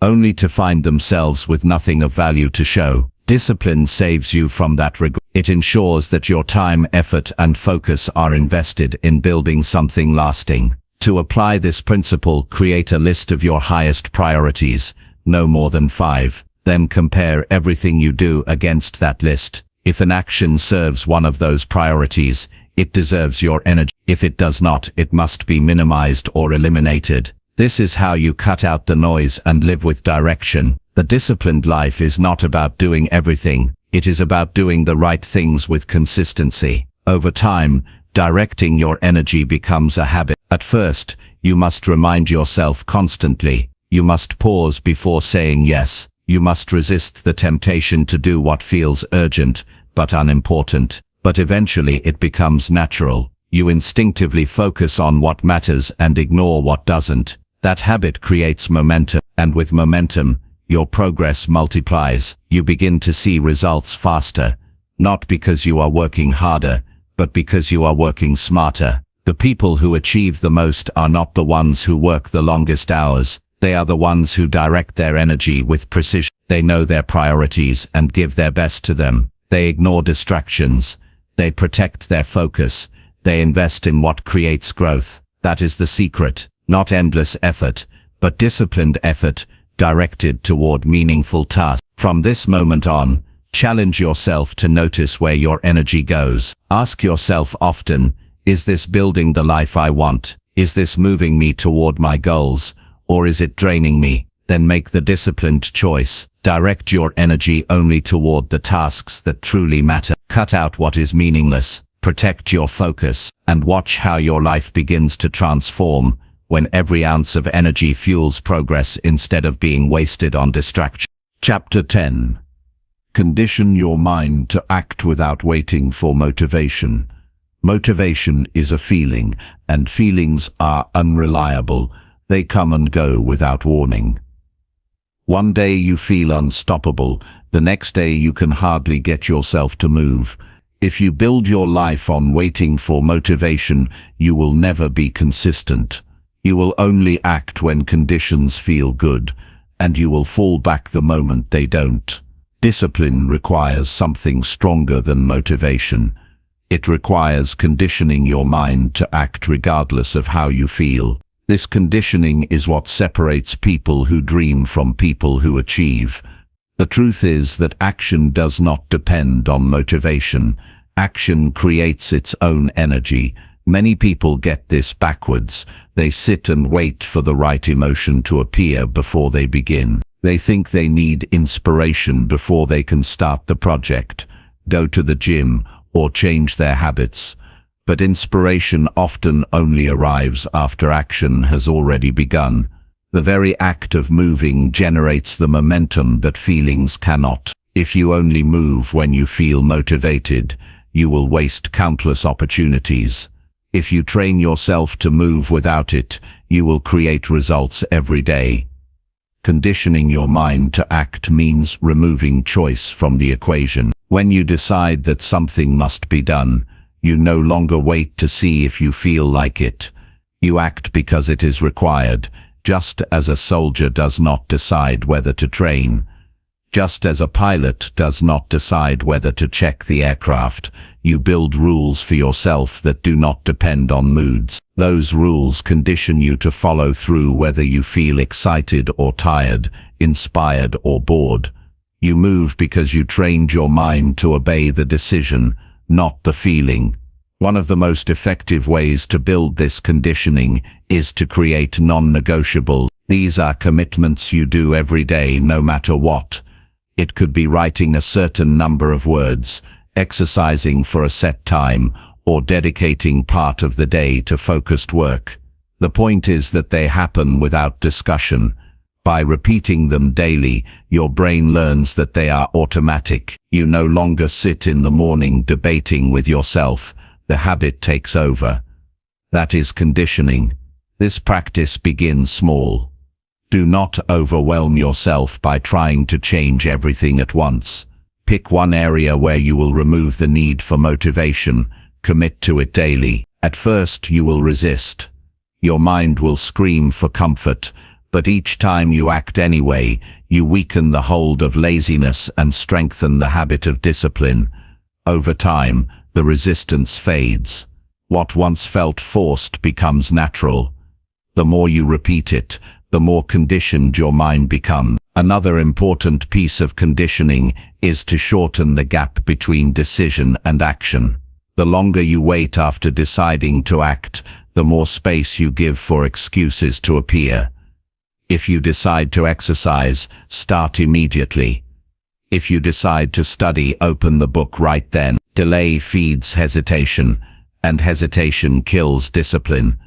only to find themselves with nothing of value to show. Discipline saves you from that regret. It ensures that your time, effort, and focus are invested in building something lasting. To apply this principle, create a list of your highest priorities, no more than 5. Then compare everything you do against that list. If an action serves one of those priorities, it deserves your energy. If it does not, it must be minimized or eliminated. This is how you cut out the noise and live with direction. The disciplined life is not about doing everything. It is about doing the right things with consistency. Over time, directing your energy becomes a habit. At first, you must remind yourself constantly. You must pause before saying yes. You must resist the temptation to do what feels urgent, but unimportant. But eventually it becomes natural. You instinctively focus on what matters and ignore what doesn't. That habit creates momentum, and with momentum, your progress multiplies. You begin to see results faster, not because you are working harder, but because you are working smarter. The people who achieve the most are not the ones who work the longest hours. They are the ones who direct their energy with precision. They know their priorities and give their best to them. They ignore distractions. They protect their focus. They invest in what creates growth. That is the secret. Not endless effort, but disciplined effort, directed toward meaningful tasks. From this moment on, challenge yourself to notice where your energy goes. Ask yourself often, is this building the life I want? Is this moving me toward my goals? Or is it draining me? Then make the disciplined choice. Direct your energy only toward the tasks that truly matter. Cut out what is meaningless. Protect your focus, and watch how your life begins to transform when every ounce of energy fuels progress instead of being wasted on distraction. Chapter 10. Condition your mind to act without waiting for motivation. Motivation is a feeling, and feelings are unreliable. They come and go without warning. One day you feel unstoppable, the next day you can hardly get yourself to move. If you build your life on waiting for motivation, you will never be consistent. You will only act when conditions feel good, and you will fall back the moment they don't. Discipline requires something stronger than motivation. It requires conditioning your mind to act regardless of how you feel. This conditioning is what separates people who dream from people who achieve. The truth is that action does not depend on motivation. Action creates its own energy. Many people get this backwards. They sit and wait for the right emotion to appear before they begin. They think they need inspiration before they can start the project, go to the gym, or change their habits. But inspiration often only arrives after action has already begun. The very act of moving generates the momentum that feelings cannot. If you only move when you feel motivated, you will waste countless opportunities. If you train yourself to move without it, you will create results every day. Conditioning your mind to act means removing choice from the equation. When you decide that something must be done, you no longer wait to see if you feel like it. You act because it is required, just as a soldier does not decide whether to train. Just as a pilot does not decide whether to check the aircraft, you build rules for yourself that do not depend on moods. Those rules condition you to follow through whether you feel excited or tired, inspired or bored. You move because you trained your mind to obey the decision, not the feeling. One of the most effective ways to build this conditioning is to create non-negotiables. These are commitments you do every day, no matter what. It could be writing a certain number of words, exercising for a set time, or dedicating part of the day to focused work. The point is that they happen without discussion. By repeating them daily, your brain learns that they are automatic. You no longer sit in the morning debating with yourself. The habit takes over. That is conditioning. This practice begins small. Do not overwhelm yourself by trying to change everything at once. Pick one area where you will remove the need for motivation. Commit to it daily. At first you will resist. Your mind will scream for comfort, but each time you act anyway, you weaken the hold of laziness and strengthen the habit of discipline. Over time, the resistance fades. What once felt forced becomes natural. The more you repeat it, the more conditioned your mind becomes. Another important piece of conditioning is to shorten the gap between decision and action. The longer you wait after deciding to act, the more space you give for excuses to appear. If you decide to exercise, start immediately. If you decide to study, open the book right then. Delay feeds hesitation, and hesitation kills discipline.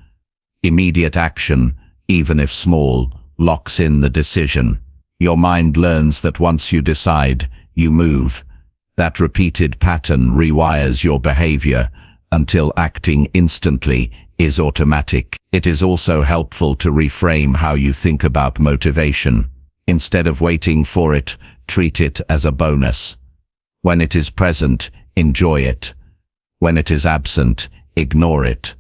Immediate action, even if small, locks in the decision. Your mind learns that once you decide, you move. That repeated pattern rewires your behavior until acting instantly is automatic. It is also helpful to reframe how you think about motivation. Instead of waiting for it, treat it as a bonus. When it is present, enjoy it. When it is absent, ignore it.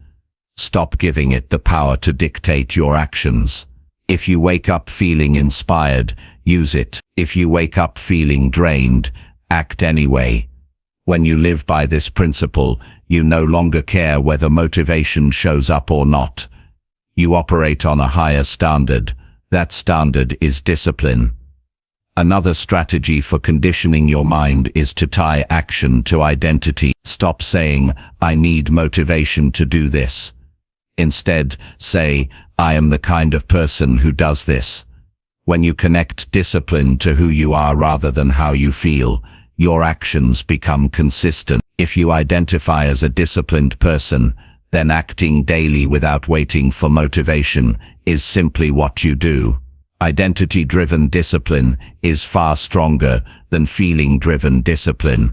Stop giving it the power to dictate your actions. If you wake up feeling inspired, use it. If you wake up feeling drained, act anyway. When you live by this principle, you no longer care whether motivation shows up or not. You operate on a higher standard. That standard is discipline. Another strategy for conditioning your mind is to tie action to identity. Stop saying, "I need motivation to do this." Instead, say, "I am the kind of person who does this." When you connect discipline to who you are rather than how you feel, your actions become consistent. If you identify as a disciplined person, then acting daily without waiting for motivation is simply what you do. Identity-driven discipline is far stronger than feeling-driven discipline.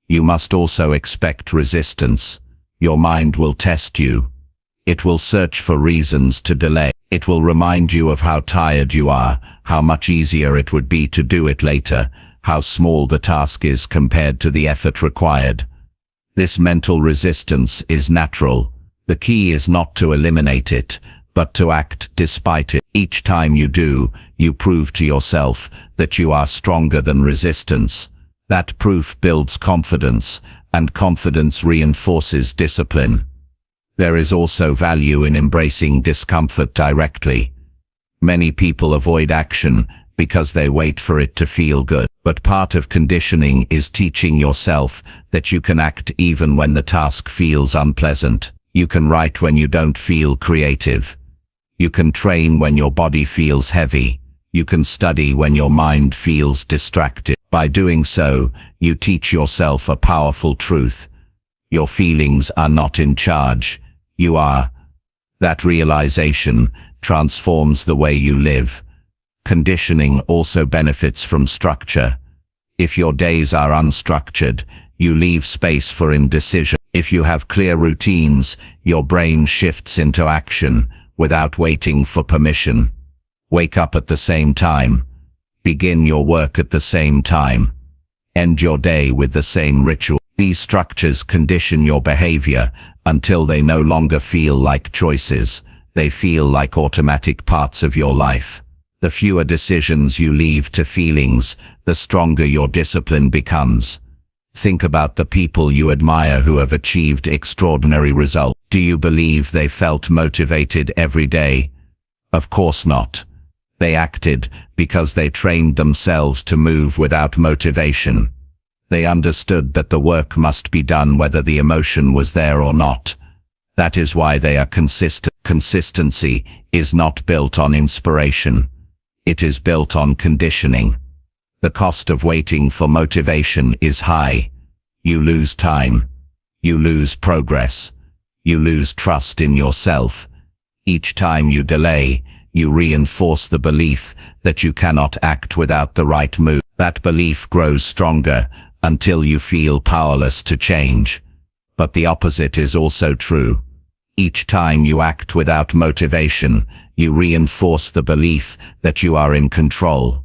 You must also expect resistance. Your mind will test you. It will search for reasons to delay. It will remind you of how tired you are, how much easier it would be to do it later, how small the task is compared to the effort required. This mental resistance is natural. The key is not to eliminate it, but to act despite it. Each time you do, you prove to yourself that you are stronger than resistance. That proof builds confidence, and confidence reinforces discipline. There is also value in embracing discomfort directly. Many people avoid action because they wait for it to feel good. But part of conditioning is teaching yourself that you can act even when the task feels unpleasant. You can write when you don't feel creative. You can train when your body feels heavy. You can study when your mind feels distracted. By doing so, you teach yourself a powerful truth. Your feelings are not in charge. You are. That realization transforms the way you live. Conditioning also benefits from structure. If your days are unstructured, you leave space for indecision. If you have clear routines, your brain shifts into action without waiting for permission. Wake up at the same time. Begin your work at the same time. End your day with the same ritual. These structures condition your behavior until they no longer feel like choices. They feel like automatic parts of your life. The fewer decisions you leave to feelings, the stronger your discipline becomes. Think about the people you admire who have achieved extraordinary results. Do you believe they felt motivated every day? Of course not. They acted because they trained themselves to move without motivation. They understood that the work must be done whether the emotion was there or not. That is why they are consistent. Consistency is not built on inspiration. It is built on conditioning. The cost of waiting for motivation is high. You lose time. You lose progress. You lose trust in yourself. Each time you delay, you reinforce the belief that you cannot act without the right move. That belief grows stronger until you feel powerless to change. But the opposite is also true. Each time you act without motivation, you reinforce the belief that you are in control.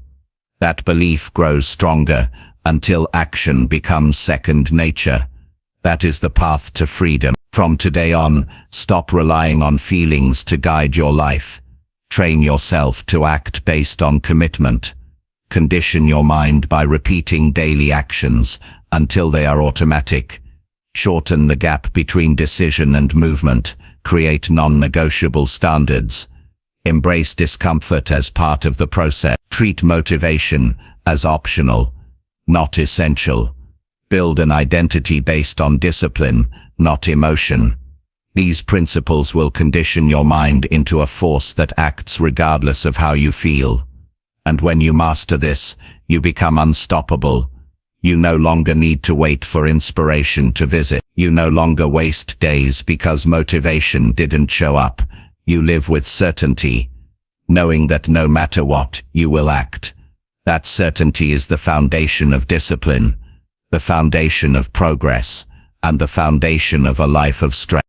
That belief grows stronger until action becomes second nature. That is the path to freedom. From today on, stop relying on feelings to guide your life. Train yourself to act based on commitment. Condition your mind by repeating daily actions until they are automatic. Shorten the gap between decision and movement. Create non-negotiable standards. Embrace discomfort as part of the process. Treat motivation as optional, not essential. Build an identity based on discipline, not emotion. These principles will condition your mind into a force that acts regardless of how you feel. And when you master this, you become unstoppable. You no longer need to wait for inspiration to visit. You no longer waste days because motivation didn't show up. You live with certainty, knowing that no matter what, you will act. That certainty is the foundation of discipline, the foundation of progress, and the foundation of a life of strength.